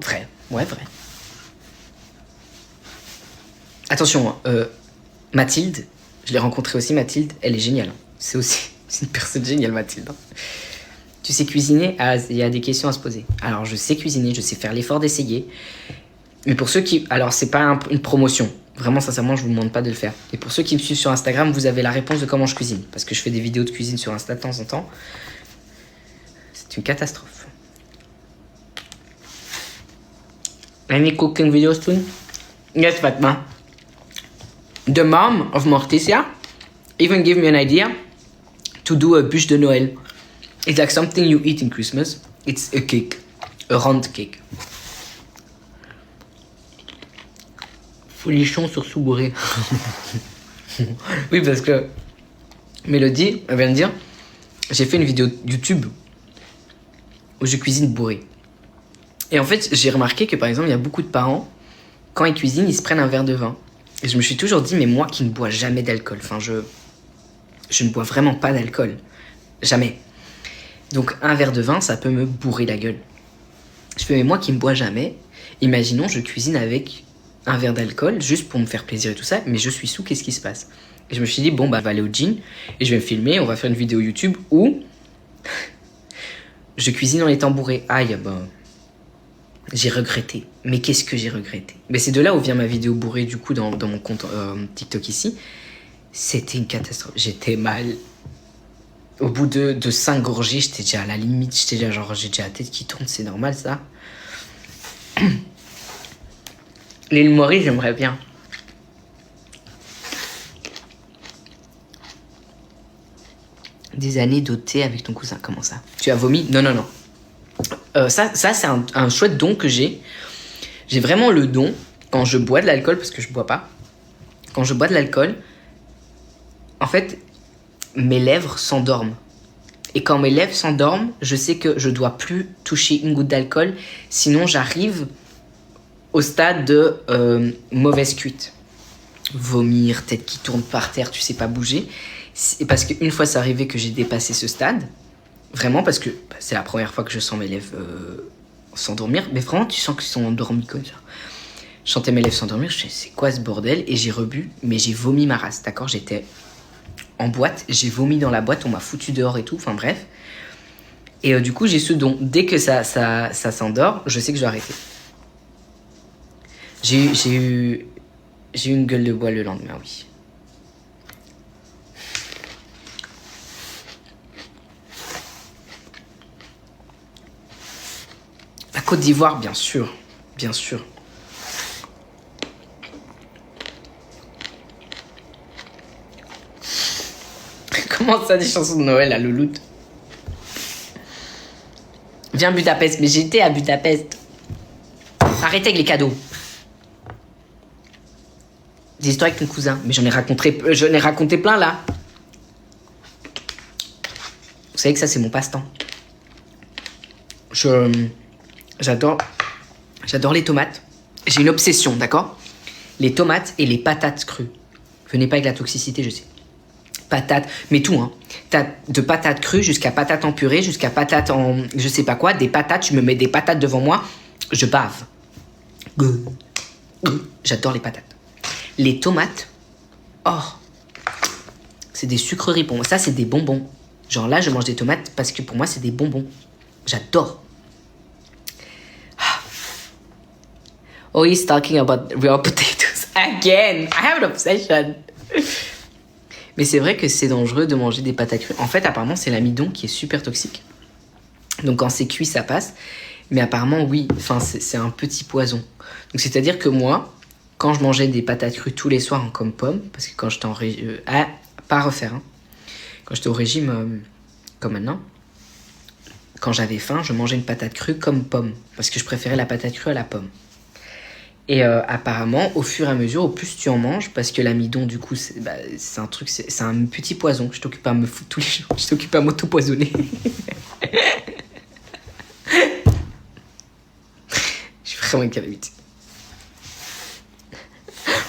vrai. Ouais, vrai. Attention, Mathilde, Je l'ai rencontrée aussi, Mathilde. Elle est géniale. C'est une personne géniale, Mathilde. Tu sais cuisiner? Ah, il y a des questions à se poser. Alors, je sais cuisiner, je sais faire l'effort d'essayer. Mais pour ceux qui... Alors, c'est pas une promotion. Vraiment, sincèrement, je vous demande pas de le faire. Et pour ceux qui me suivent sur Instagram, vous avez la réponse de comment je cuisine. Parce que je fais des vidéos de cuisine sur Insta de temps en temps. C'est une catastrophe. Any cooking videos soon? Yes, Fatma. The mom of Morticia even gave me an idea to do a bûche de Noël. It's like something you eat in Christmas. It's a cake. A round cake. Folichon sur Soubouré. Oui, parce que Mélodie, elle vient de dire, j'ai fait une vidéo YouTube où je cuisine bourré. Et en fait, j'ai remarqué que par exemple, il y a beaucoup de parents, quand ils cuisinent, ils se prennent un verre de vin. Et je me suis toujours dit, mais moi qui ne bois jamais d'alcool, enfin je ne bois vraiment pas d'alcool. Jamais. Donc un verre de vin, ça peut me bourrer la gueule. Je fais, mais moi qui ne bois jamais, imaginons je cuisine avec un verre d'alcool, juste pour me faire plaisir et tout ça, mais je suis sous, qu'est-ce qui se passe? Et je me suis dit, bon, bah, je vais aller au gin, et je vais me filmer, on va faire une vidéo YouTube où je cuisine en étant bourré. Aïe, ben, j'ai regretté. Mais qu'est-ce que j'ai regretté? Mais c'est de là où vient ma vidéo bourrée, du coup, dans mon compte TikTok ici. C'était une catastrophe. J'étais mal. Au bout de 5 gorgées, j'étais déjà à la limite. J'étais déjà genre, j'ai déjà la tête qui tourne, c'est normal, ça. L'île Maurice, j'aimerais bien. Des années dotées avec ton cousin, comment ça? Tu as vomi? Non, non, non. Ça c'est un chouette don que j'ai. J'ai vraiment le don, quand je bois de l'alcool, parce que je bois pas, quand je bois de l'alcool, en fait, mes lèvres s'endorment. Et quand mes lèvres s'endorment, je sais que je dois plus toucher une goutte d'alcool, sinon j'arrive au stade de mauvaise cuite. Vomir, tête qui tourne par terre, tu sais pas bouger. Et parce qu'une fois c'est arrivé que j'ai dépassé ce stade, vraiment parce que c'est la première fois que je sens mes lèvres s'endormir, mais vraiment tu sens qu'ils sont endormis comme ça. Je sentais mes lèvres s'endormir, je sais c'est quoi ce bordel, et j'ai rebu, mais j'ai vomi ma race, d'accord? J'étais en boîte, j'ai vomi dans la boîte, on m'a foutu dehors et tout, enfin bref. Et du coup j'ai ce don, dès que ça s'endort, je sais que je dois arrêter. J'ai eu une gueule de bois le lendemain, oui. La Côte d'Ivoire, bien sûr. Bien sûr. Comment ça, des chansons de Noël à Louloute? Viens à Budapest. Mais j'étais à Budapest. Arrêtez avec les cadeaux. Des histoires avec ton cousin. Mais j'en ai raconté plein, là. Vous savez que ça, c'est mon passe-temps. J'adore les tomates. J'ai une obsession, d'accord? Les tomates et les patates crues. Venez pas avec la toxicité, je sais. Patates, mais tout, hein. T'as de patates crues jusqu'à patates en purée, jusqu'à patates en je sais pas quoi. Des patates, tu me mets des patates devant moi, je bave. J'adore les patates. Les tomates, oh, c'est des sucreries pour moi. Ça, c'est des bonbons. Genre là, je mange des tomates parce que pour moi, c'est des bonbons. J'adore. Oh, he's talking about raw potatoes again. I have an obsession. Mais c'est vrai que c'est dangereux de manger des patates crues. En fait, apparemment, c'est l'amidon qui est super toxique. Donc quand c'est cuit, ça passe. Mais apparemment, oui, enfin, c'est un petit poison. Donc c'est-à-dire que moi, quand je mangeais des patates crues tous les soirs comme pomme, parce que quand j'étais en régime... pas à refaire, hein. Quand j'étais au régime, comme maintenant, quand j'avais faim, je mangeais une patate crue comme pomme. Parce que je préférais la patate crue à la pomme. Et apparemment, au fur et à mesure, au plus tu en manges, parce que l'amidon, du coup, c'est un truc, c'est un petit poison. Je t'occupe à me foutre tous les jours, je t'occupe à m'auto-poisonner. Je suis vraiment une calamité.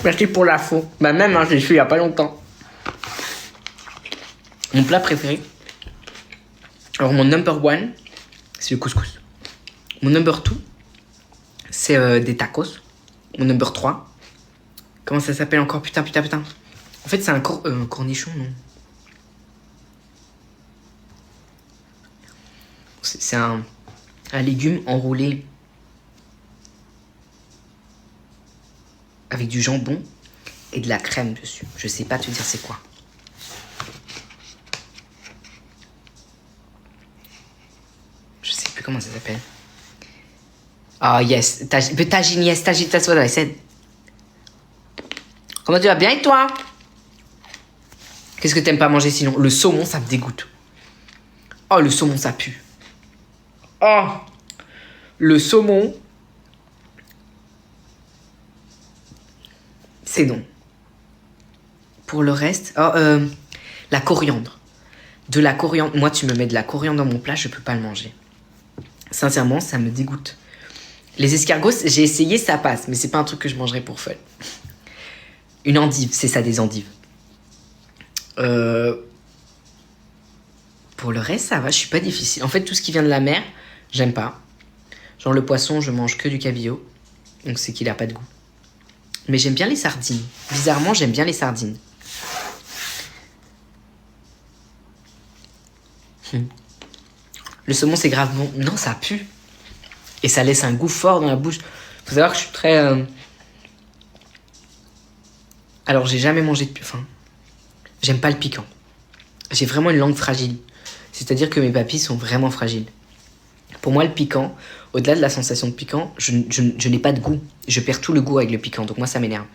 Merci pour l'info. Bah même, hein, je l'ai su il y a pas longtemps. Mon plat préféré. Alors mon number one, c'est le couscous. Mon number two, c'est des tacos. Mon number 3. Comment ça s'appelle encore? Putain. En fait, c'est un cornichon, non? C'est un légume enroulé avec du jambon et de la crème dessus. Je sais pas te dire c'est quoi. Je sais plus comment ça s'appelle. Oh yes, tagine, yes, tagine, that's what I said. Comment tu vas bien et toi? Qu'est-ce que t'aimes pas manger sinon? Le saumon, ça me dégoûte. Oh, le saumon, ça pue. Oh, le saumon, c'est non. Pour le reste, la coriandre. De la coriandre. Moi, tu me mets de la coriandre dans mon plat, je peux pas le manger. Sincèrement, ça me dégoûte. Les escargots, j'ai essayé, ça passe, mais c'est pas un truc que je mangerais pour fun. Une endive, c'est ça, des endives. Pour le reste, ça va, je suis pas difficile. En fait, tout ce qui vient de la mer, j'aime pas. Genre le poisson, je mange que du cabillaud. Donc c'est qu'il a pas de goût. Mais j'aime bien les sardines. Bizarrement, j'aime bien les sardines. Le saumon, c'est grave bon. Non, ça pue. Et ça laisse un goût fort dans la bouche. Faut savoir que je suis très... Alors, j'ai jamais mangé de... Enfin, j'aime pas le piquant. J'ai vraiment une langue fragile. C'est-à-dire que mes papilles sont vraiment fragiles. Pour moi, le piquant, au-delà de la sensation de piquant, je n'ai pas de goût. Je perds tout le goût avec le piquant. Donc moi, ça m'énerve.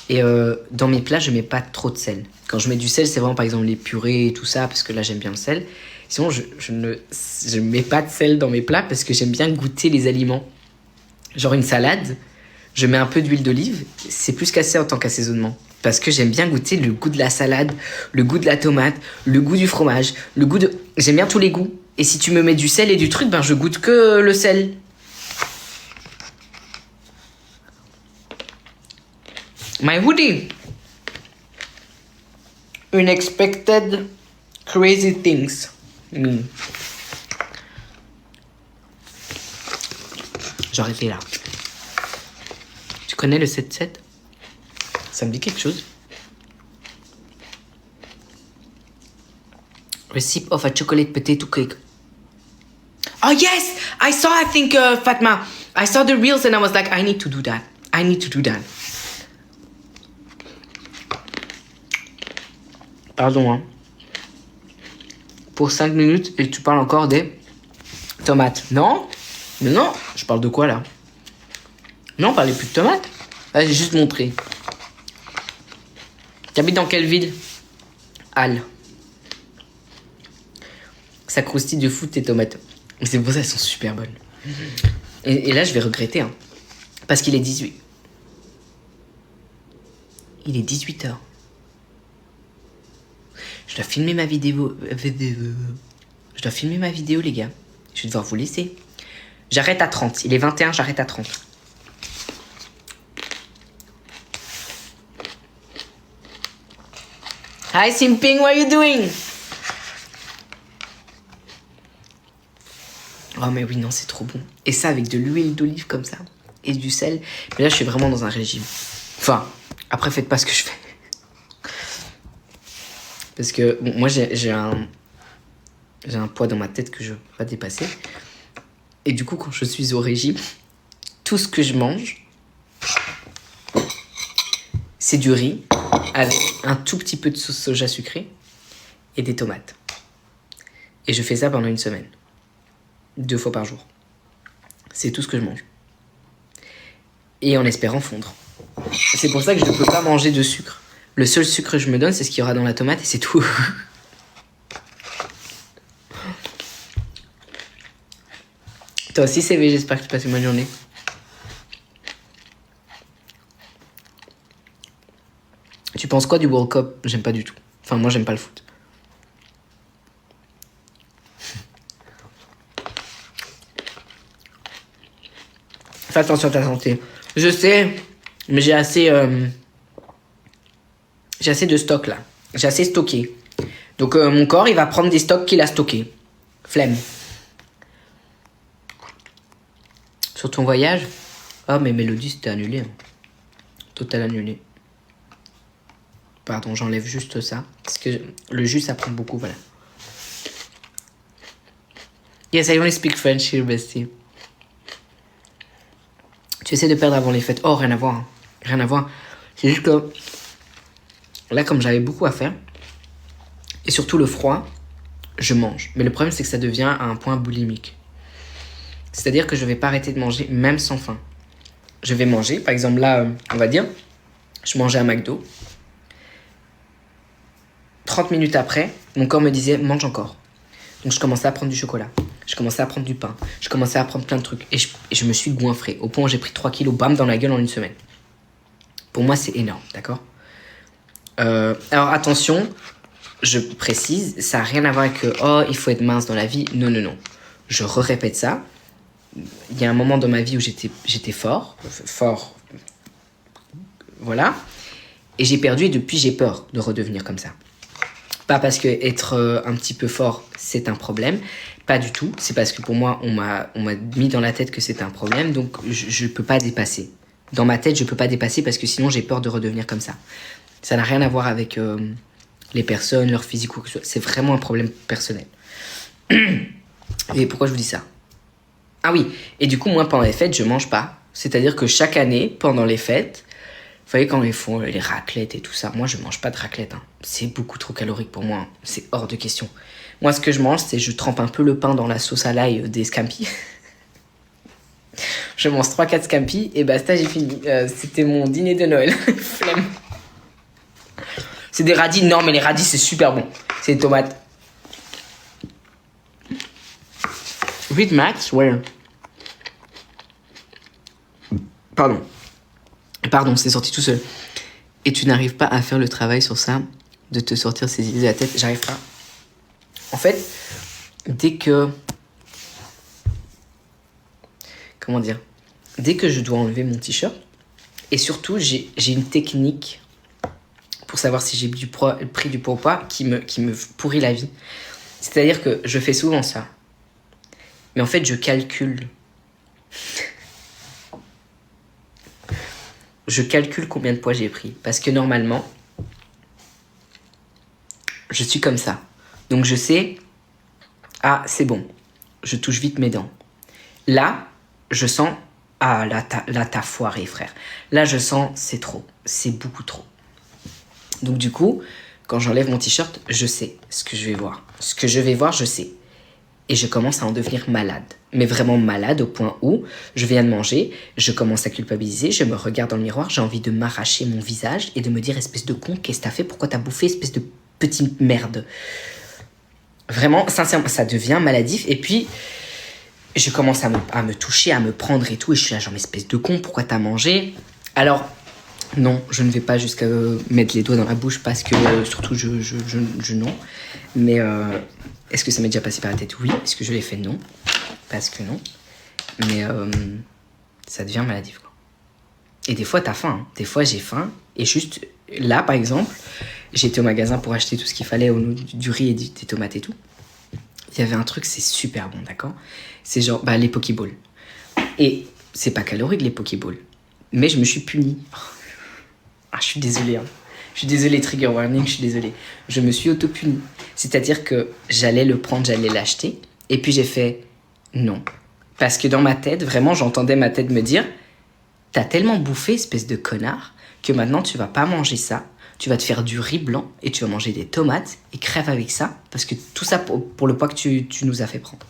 Et dans mes plats, je mets pas trop de sel. Quand je mets du sel, c'est vraiment par exemple les purées et tout ça, parce que là, j'aime bien le sel. Sinon, je ne mets pas de sel dans mes plats parce que j'aime bien goûter les aliments. Genre une salade, je mets un peu d'huile d'olive. C'est plus qu'assez en tant qu'assaisonnement. Parce que j'aime bien goûter le goût de la salade, le goût de la tomate, le goût du fromage, le goût de... J'aime bien tous les goûts. Et si tu me mets du sel et du truc, ben je goûte que le sel. My hoodie. Unexpected crazy things. J'aurais fait là. Tu connais le 7-7? Ça me dit quelque chose. Recipe of a chocolate potato cake. Oh yes! I saw, I think, Fatma. I saw the reels and I was like, I need to do that. I need to do that. Pardon, hein. Pour 5 minutes et tu parles encore des tomates. Non? Mais non, je parle de quoi là? Non, parlez plus de tomates. Là, j'ai juste montré. T'habites dans quelle ville? Halle. Ça croustille de fou tes tomates. Mais c'est pour ça, elles sont super bonnes. Et là, je vais regretter. Hein, parce qu'il est 18. Il est 18h. Je dois filmer ma vidéo. Je dois filmer ma vidéo, les gars. Je vais devoir vous laisser. J'arrête à 30. Il est 21, j'arrête à 30. Hi, Simping, what are you doing? Oh, mais oui, non, c'est trop bon. Et ça, avec de l'huile d'olive comme ça. Et du sel. Mais là, je suis vraiment dans un régime. Enfin, après, faites pas ce que je fais. Parce que, bon, moi, j'ai un poids dans ma tête que je peux pas dépasser. Et du coup, quand je suis au régime, tout ce que je mange, c'est du riz avec un tout petit peu de sauce soja sucrée et des tomates. Et je fais ça pendant une semaine. 2 fois par jour. C'est tout ce que je mange. Et en espérant fondre. C'est pour ça que je ne peux pas manger de sucre. Le seul sucre que je me donne, c'est ce qu'il y aura dans la tomate et c'est tout. Toi aussi, CV, j'espère que tu passes une bonne journée. Tu penses quoi du World Cup? J'aime pas du tout. Enfin, moi, j'aime pas le foot. Fais attention à ta santé. Je sais, mais j'ai assez de stock là. J'ai assez stocké. Donc mon corps, il va prendre des stocks qu'il a stockés. Flemme. Sur ton voyage? Ah, mais Mélodie, c'était annulé. Hein. Total annulé. Pardon, j'enlève juste ça. Parce que le jus, ça prend beaucoup, voilà. Yes, I only speak French here, bestie. Tu essaies de perdre avant les fêtes. Oh, rien à voir. Hein. Rien à voir. C'est juste que... Là, comme j'avais beaucoup à faire, et surtout le froid, je mange. Mais le problème, c'est que ça devient à un point boulimique. C'est-à-dire que je vais pas arrêter de manger, même sans faim. Je vais manger. Par exemple, là, on va dire, je mangeais à McDo. 30 minutes après, mon corps me disait, mange encore. Donc, je commençais à prendre du chocolat. Je commençais à prendre du pain. Je commençais à prendre plein de trucs. Et je me suis goinfré. Au point où j'ai pris 3 kilos, bam, dans la gueule en une semaine. Pour moi, c'est énorme, d'accord ? Alors, attention, je précise, ça n'a rien à voir avec oh, il faut être mince dans la vie. Non, non, non. Je répète ça. Il y a un moment dans ma vie où j'étais fort. Voilà. Et j'ai perdu et depuis, j'ai peur de redevenir comme ça. Pas parce que être un petit peu fort, c'est un problème. Pas du tout. C'est parce que pour moi, on m'a mis dans la tête que c'est un problème. Donc, je ne peux pas dépasser. Dans ma tête, je ne peux pas dépasser parce que sinon, j'ai peur de redevenir comme ça. Ça n'a rien à voir avec les personnes, leur physique ou quoi que ce soit. C'est vraiment un problème personnel. Et pourquoi je vous dis ça ? Ah oui, et du coup, moi, pendant les fêtes, je mange pas. C'est-à-dire que chaque année, pendant les fêtes, vous voyez, quand ils font les raclettes et tout ça, moi, je mange pas de raclette. Hein. C'est beaucoup trop calorique pour moi. Hein. C'est hors de question. Moi, ce que je mange, c'est je trempe un peu le pain dans la sauce à l'ail des scampi. Je mange 3-4 scampi et basta, j'ai fini. C'était mon dîner de Noël. Flemme. C'est des radis. Non, mais les radis, c'est super bon. C'est des tomates. 8 max, ouais. Pardon, c'est sorti tout seul. Et tu n'arrives pas à faire le travail sur ça, de te sortir ces idées de la tête. J'arrive pas. En fait, dès que... Comment dire ? Dès que je dois enlever mon t-shirt, et surtout, j'ai une technique pour savoir si j'ai pris du poids ou pas qui me pourrit la vie. C'est-à-dire que je fais souvent ça. Mais en fait, je calcule. Je calcule combien de poids j'ai pris. Parce que normalement, je suis comme ça. Donc je sais, ah, c'est bon. Je touche vite mes dents. Là, je sens, ah, là, t'as foiré, frère. Là, je sens, c'est trop. C'est beaucoup trop. Donc du coup, quand j'enlève mon t-shirt, je sais ce que je vais voir. Ce que je vais voir, je sais. Et je commence à en devenir malade. Mais vraiment malade au point où je viens de manger, je commence à culpabiliser, je me regarde dans le miroir, j'ai envie de m'arracher mon visage et de me dire, espèce de con, qu'est-ce que t'as fait ? Pourquoi t'as bouffé, espèce de petite merde ? Vraiment, sincèrement, ça devient maladif. Et puis, je commence à me toucher, à me prendre et tout. Et je suis là, genre, espèce de con, pourquoi t'as mangé ? Alors, non, je ne vais pas jusqu'à mettre les doigts dans la bouche parce que, surtout, je non. Mais... est-ce que ça m'est déjà passé par la tête ? Oui. Est-ce que je l'ai fait ? Non. Parce que non. Mais ça devient maladif, quoi. Et des fois, t'as faim. Hein. Des fois, j'ai faim. Et juste, là, par exemple, j'étais au magasin pour acheter tout ce qu'il fallait, du riz et des tomates et tout. Il y avait un truc, c'est super bon, d'accord ? C'est genre, les Pokéballs. Et c'est pas calorique, les Pokéballs. Mais je me suis punie. Ah, je suis désolée, hein. Je suis désolée, trigger warning, je suis désolée. Je me suis auto-punie. C'est-à-dire que j'allais le prendre, j'allais l'acheter. Et puis j'ai fait non. Parce que dans ma tête, vraiment, j'entendais ma tête me dire « T'as tellement bouffé, espèce de connard, que maintenant tu vas pas manger ça. Tu vas te faire du riz blanc et tu vas manger des tomates et crève avec ça. Parce que tout ça pour le poids que tu nous as fait prendre. »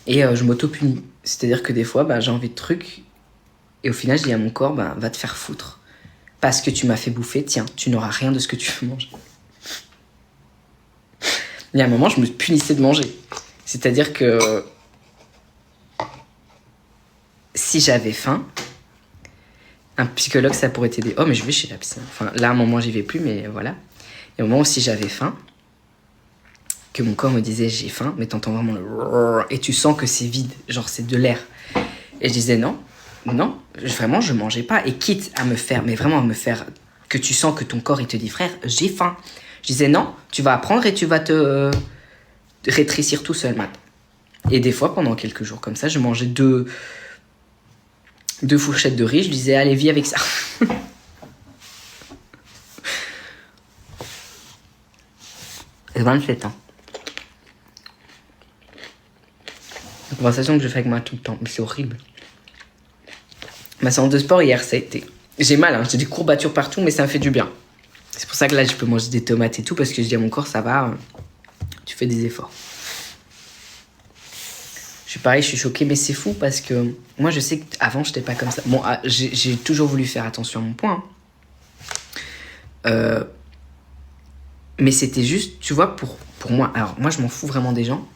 Et je m'auto-punis. C'est-à-dire que des fois, j'ai envie de trucs. Et au final, je dis à mon corps, va te faire foutre. Parce que tu m'as fait bouffer, tiens, tu n'auras rien de ce que tu veux manger. Il y a un moment, je me punissais de manger. C'est-à-dire que si j'avais faim, un psychologue, ça pourrait t'aider. Oh, mais je vais chez la psy. Enfin, là, à un moment, j'y vais plus, mais voilà. Il y a un moment où si j'avais faim, que mon corps me disait j'ai faim, mais t'entends vraiment le... Et tu sens que c'est vide, genre c'est de l'air. Et je disais non, vraiment, je mangeais pas. Et quitte à me faire, mais vraiment à me faire, que tu sens que ton corps, il te dit frère, j'ai faim. Je disais non, tu vas apprendre et tu vas te rétrécir tout seul maintenant. Et des fois, pendant quelques jours comme ça, je mangeais deux fourchettes de riz, je disais allez, vis avec ça. 27 ans. Une conversation que je fais avec moi tout le temps, mais c'est horrible. Ma séance de sport hier, ça a été... J'ai mal, hein, j'ai des courbatures partout, mais ça me fait du bien. C'est pour ça que là, je peux manger des tomates et tout, parce que je dis à mon corps, ça va, tu fais des efforts. Je suis pareil, je suis choquée, mais c'est fou, parce que moi, je sais qu'avant, je n'étais pas comme ça. Bon, j'ai toujours voulu faire attention à mon poids. Mais c'était juste, tu vois, pour moi. Alors, moi, je m'en fous vraiment des gens.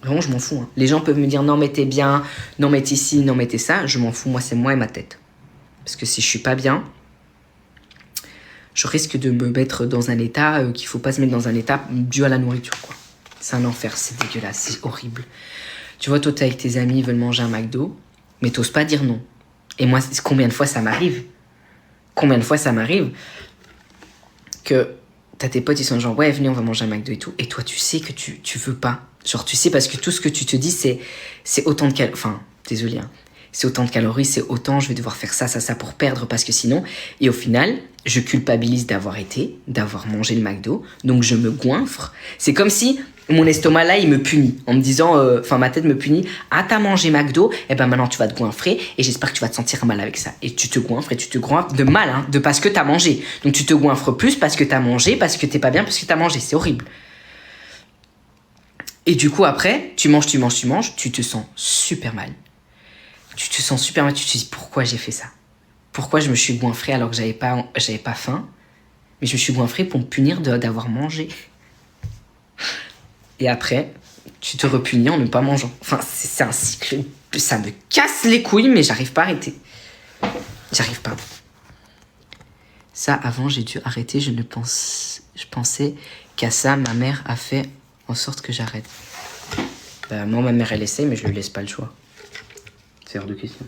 Vraiment, je m'en fous. Hein. Les gens peuvent me dire, non, mais t'es bien, non, mais t'es ci, non, mais t'es ça. Je m'en fous, moi, c'est moi et ma tête. Parce que si je suis pas bien, je risque de me mettre dans un état qu'il faut pas se mettre dans un état dû à la nourriture, quoi. C'est un enfer, c'est dégueulasse, c'est horrible. Tu vois, toi, t'es avec tes amis, ils veulent manger un McDo, mais t'oses pas dire non. Et moi, combien de fois ça m'arrive que t'as tes potes, ils sont genre, ouais, venez, on va manger un McDo et tout. Et toi, tu sais que tu veux pas. Genre, tu sais, parce que tout ce que tu te dis, c'est autant de calories. Enfin, désolé, hein. C'est autant de calories, c'est autant, je vais devoir faire ça pour perdre, parce que sinon... Et au final, je culpabilise d'avoir mangé le McDo, donc je me goinfre. C'est comme si mon estomac, là, il me punit, en me disant... Enfin, ma tête me punit. Ah, t'as mangé McDo, et ben maintenant, tu vas te goinfrer, et j'espère que tu vas te sentir mal avec ça. Et tu te goinfres, de mal, hein, de parce que t'as mangé. Donc, tu te goinfres plus parce que t'as mangé, parce que t'es pas bien, parce que t'as mangé. C'est horrible. Et du coup, après, tu manges, tu te sens super mal. Tu te te dis pourquoi j'ai fait ça? Pourquoi je me suis goinfrée alors que j'avais pas faim? Mais je me suis goinfrée pour me punir d'avoir mangé. Et après, tu te repunis en ne pas mangeant. Enfin, c'est un cycle. Ça me casse les couilles, mais j'arrive pas à arrêter. J'arrive pas. Ça, avant, j'ai dû arrêter. Je pensais qu'à ça, ma mère a fait en sorte que j'arrête. Bah, moi, ma mère, elle essaie, mais je lui laisse pas le choix. C'est hors de question.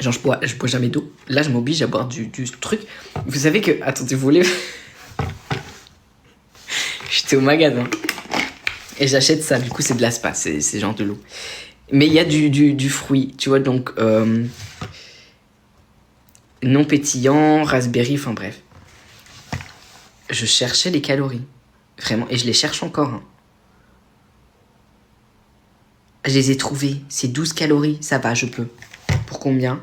Genre, je bois jamais d'eau. Là, je m'oblige à boire du truc. Vous savez que... Attendez, vous voulez... J'étais au magasin. Et j'achète ça. Du coup, c'est de l'aspa. C'est genre de l'eau. Mais il y a du fruit. Tu vois, donc... non pétillant, raspberry, enfin bref. Je cherchais les calories. Vraiment. Et je les cherche encore. Hein. Je les ai trouvées. C'est 12 calories. Ça va, je peux. Pour combien?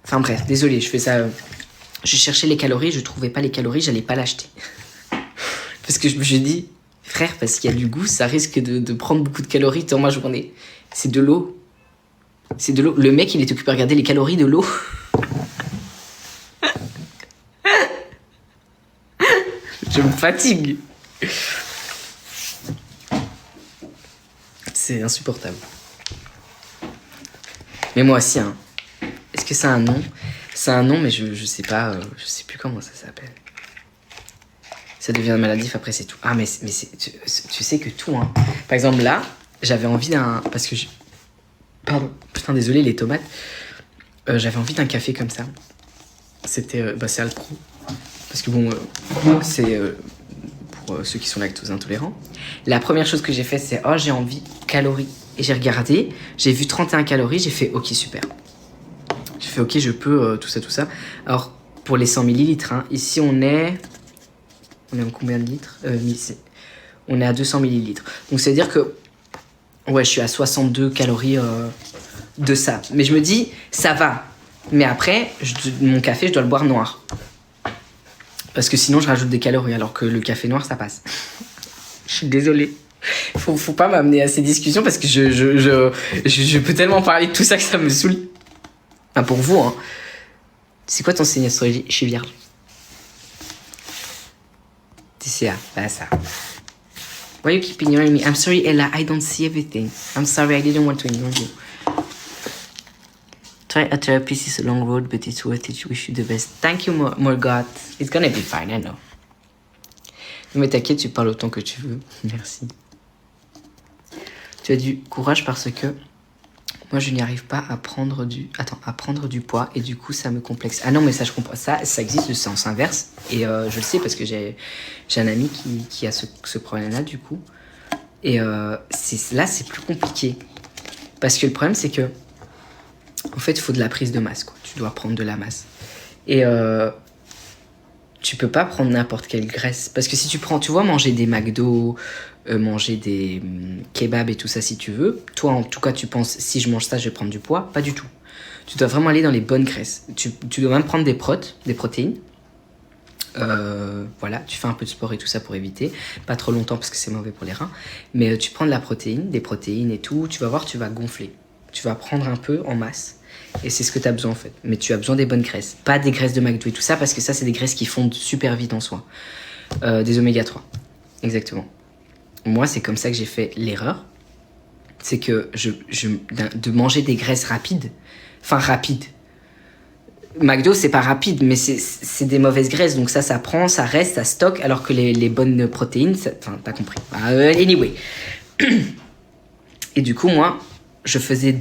Enfin bref, désolé, je fais ça. Je cherchais les calories, je trouvais pas les calories, j'allais pas l'acheter. Parce que je me suis dit, frère, parce qu'il y a du goût, ça risque de prendre beaucoup de calories dans ma journée. C'est de l'eau. C'est de l'eau. Le mec, il est occupé à regarder les calories de l'eau. Je me fatigue. C'est insupportable. Mais moi aussi, hein. Est-ce que ça a un nom? Ça a un nom, mais je sais pas. Je sais plus comment ça s'appelle. Ça devient maladif, après c'est tout. Ah, mais tu sais que tout, hein. Par exemple, là, j'avais envie d'un... Parce que Pardon. Putain, désolé, les tomates. J'avais envie d'un café comme ça. C'était... c'est Alpro. Parce que bon, c'est... pour ceux qui sont lactose intolérants. La première chose que j'ai fait, c'est... Oh, j'ai envie calories. Et j'ai regardé, j'ai vu 31 calories, j'ai fait ok, super. J'ai fait ok, je peux, tout ça. Alors, pour les 100 millilitres, hein, ici on est en combien de litres? On est à 200 millilitres. Donc, c'est-à-dire que, ouais, je suis à 62 calories de ça. Mais je me dis, ça va. Mais après, mon café, je dois le boire noir. Parce que sinon, je rajoute des calories, alors que le café noir, ça passe. Je suis désolée. Faut pas m'amener à ces discussions parce que je peux tellement parler de tout ça que ça me saoule. Enfin, pour vous, hein. C'est quoi ton signe astrologique? Je suis vierge. TCA, bah ça. Why you keep ignoring me? I'm sorry, Ella, I don't see everything. I'm sorry, I didn't want to ignore you. Try a therapist, it's a long road, but it's worth it. Wish you the best. Thank you, Morgoth. It's gonna be fine, I know. Non mais t'inquiète, tu parles autant que tu veux. Merci. Tu as du courage parce que moi je n'y arrive pas à prendre du poids et du coup ça me complexe. Ah non mais ça je comprends, ça existe le sens inverse et je le sais parce que j'ai un ami qui a ce problème là du coup et là c'est plus compliqué parce que le problème c'est que En fait, il faut de la prise de masse, quoi. Tu dois prendre de la masse. Et tu peux pas prendre n'importe quelle graisse. Parce que si tu prends, tu vois, manger des McDo, manger des kebabs et tout ça, si tu veux, toi, en tout cas, tu penses, si je mange ça, je vais prendre du poids. Pas du tout. Tu dois vraiment aller dans les bonnes graisses. Tu dois même prendre des protéines. Voilà, tu fais un peu de sport et tout ça pour éviter. Pas trop longtemps parce que c'est mauvais pour les reins. Mais tu prends de la protéine, des protéines et tout. Tu vas voir, tu vas gonfler. Tu vas prendre un peu en masse. Et c'est ce que tu as besoin en fait. Mais tu as besoin des bonnes graisses. Pas des graisses de McDo et tout ça parce que ça, c'est des graisses qui fondent super vite en soi. Des oméga 3. Exactement. Moi, c'est comme ça que j'ai fait l'erreur. C'est que de manger des graisses rapides. Enfin, rapides. McDo, c'est pas rapide, mais c'est des mauvaises graisses. Donc ça prend, ça reste, ça stocke. Alors que les bonnes protéines, enfin, t'as compris. Anyway. Et du coup, moi, je faisais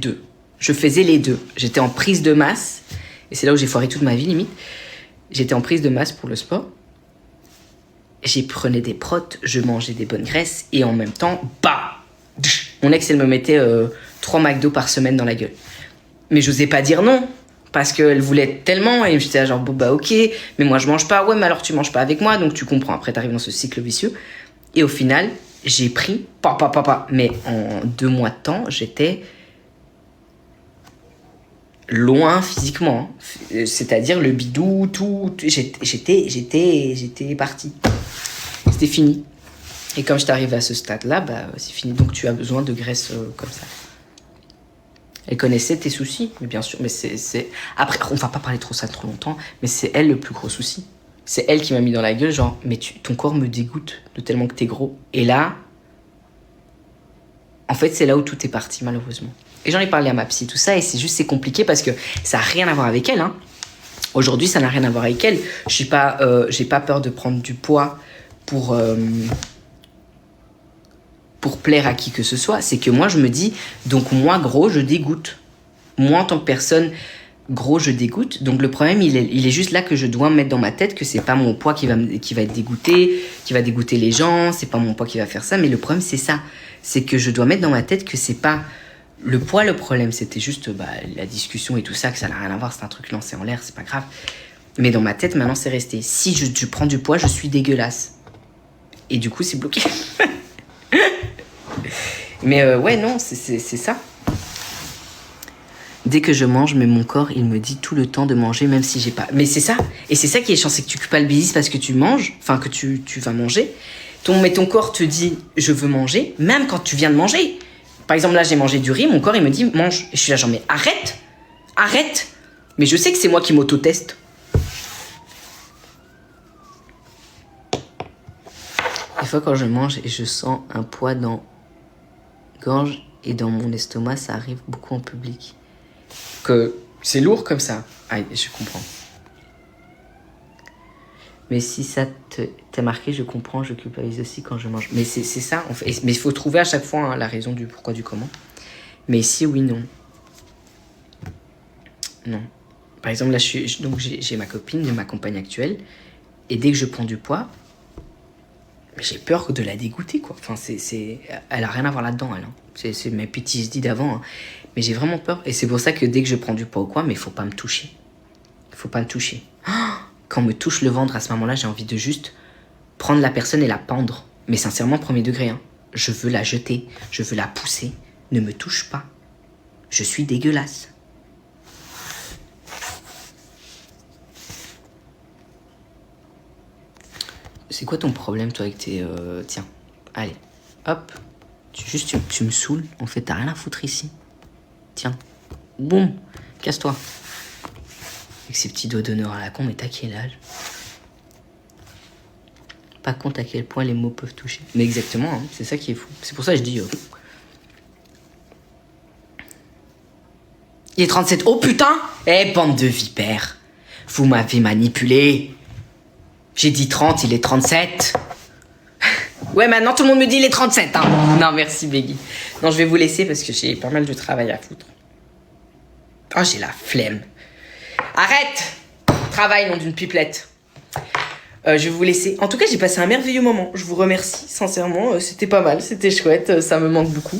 les deux. J'étais en prise de masse. Et c'est là où j'ai foiré toute ma vie, limite. J'étais en prise de masse pour le sport. J'y prenais des protes, je mangeais des bonnes graisses. Et en même temps, mon ex, elle me mettait 3 McDo par semaine dans la gueule. Mais j'osais pas dire non. Parce qu'elle voulait tellement. Et j'étais là genre, bon bah ok. Mais moi, je mange pas. Ouais, mais alors tu manges pas avec moi. Donc tu comprends. Après, t'arrives dans ce cycle vicieux. Et au final, j'ai pris... Mais en 2 mois de temps, j'étais... loin physiquement, c'est-à-dire le bidou, tout, j'étais parti, c'était fini. Et comme je t'arrive à ce stade-là, bah c'est fini. Donc tu as besoin de graisse comme ça. Elle connaissait tes soucis, mais bien sûr, mais c'est après on va pas parler trop ça trop longtemps, mais c'est elle le plus gros souci. C'est elle qui m'a mis dans la gueule, genre mais ton corps me dégoûte de tellement que t'es gros. Et là, en fait, c'est là où tout est parti malheureusement. Et j'en ai parlé à ma psy, tout ça, et c'est compliqué parce que ça n'a rien à voir avec elle. Hein. Aujourd'hui, ça n'a rien à voir avec elle. J'ai pas peur de prendre du poids pour plaire à qui que ce soit. C'est que moi, je me dis, donc moi, gros, je dégoûte. Moi, en tant que personne, gros, je dégoûte. Donc le problème, il est juste là que je dois mettre dans ma tête que c'est pas mon poids qui va être dégoûté, qui va dégoûter les gens, c'est pas mon poids qui va faire ça. Mais le problème, c'est ça. C'est que je dois mettre dans ma tête que c'est pas... le poids, le problème, c'était juste la discussion et tout ça, que ça n'a rien à voir, c'est un truc lancé en l'air, c'est pas grave. Mais dans ma tête, maintenant, c'est resté. Si je prends du poids, je suis dégueulasse. Et du coup, c'est bloqué. Mais ouais, non, c'est ça. Dès que je mange, mais mon corps, il me dit tout le temps de manger, même si j'ai pas... Mais c'est ça. Et c'est ça qui est chiant, c'est que tu culpabilises parce que tu manges, enfin, que tu vas manger. Mais ton corps te dit, je veux manger, même quand tu viens de manger. Par exemple, là, j'ai mangé du riz, mon corps, il me dit, mange. Et je suis là, genre, mais arrête. Mais je sais que c'est moi qui m'auto-teste. Des fois, quand je mange et je sens un poids dans gorge et dans mon estomac, ça arrive beaucoup en public. Que c'est lourd comme ça. Ah, je comprends. Mais si ça t'a marqué, je comprends, je culpabilise aussi quand je mange. Mais c'est ça, en fait. Mais il faut trouver à chaque fois hein, la raison du pourquoi, du comment. Mais ici, oui, non. Non. Par exemple, là, j'ai ma copine, ma compagne actuelle. Et dès que je prends du poids, j'ai peur de la dégoûter, quoi. Enfin, elle a rien à voir là-dedans, elle. Hein. C'est mes PTSD d'avant. Hein. Mais j'ai vraiment peur. Et c'est pour ça que dès que je prends du poids ou quoi, mais il faut pas me toucher. Il faut pas me toucher. Quand on me touche le ventre, à ce moment-là, j'ai envie de juste prendre la personne et la pendre. Mais sincèrement, premier degré. Hein. Je veux la jeter. Je veux la pousser. Ne me touche pas. Je suis dégueulasse. C'est quoi ton problème, toi, avec tes... Tiens, allez, hop. Tu me saoules. En fait, t'as rien à foutre ici. Tiens. Boum. Casse-toi. Avec ces petits doigts d'honneur à la con, mais t'as quel âge? Pas compte à quel point les mots peuvent toucher. Mais exactement, hein, c'est ça qui est fou. C'est pour ça que je dis... Il est 37. Oh putain! Eh, bande de vipères. Vous m'avez manipulé. J'ai dit 30, il est 37. Ouais, maintenant tout le monde me dit il est 37. Hein. Non, merci Beggy. Non, je vais vous laisser parce que j'ai pas mal de travail à foutre. Oh, j'ai la flemme. Arrête! Travail, nom d'une pipelette. Je vais vous laisser. En tout cas, j'ai passé un merveilleux moment. Je vous remercie, sincèrement. C'était pas mal, c'était chouette. Ça me manque beaucoup.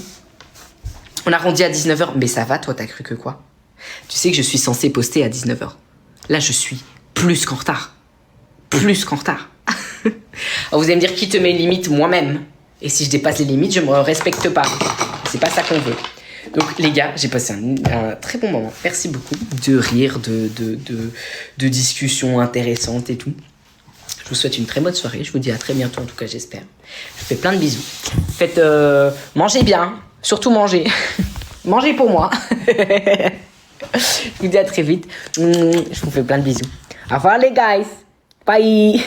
On arrondit à 19h. Mais ça va, toi, t'as cru que quoi? Tu sais que je suis censée poster à 19h. Là, je suis plus qu'en retard. Plus qu'en retard. Alors, vous allez me dire qui te met une limite? Moi-même. Et si je dépasse les limites, je me respecte pas. C'est pas ça qu'on veut. Donc les gars, j'ai passé un très bon moment. Merci beaucoup de rire, de discussions intéressantes et tout. Je vous souhaite une très bonne soirée. Je vous dis à très bientôt, en tout cas j'espère. Je vous fais plein de bisous. Faites mangez bien, surtout mangez. Mangez pour moi. Je vous dis à très vite. Je vous fais plein de bisous. Au revoir les guys. Bye.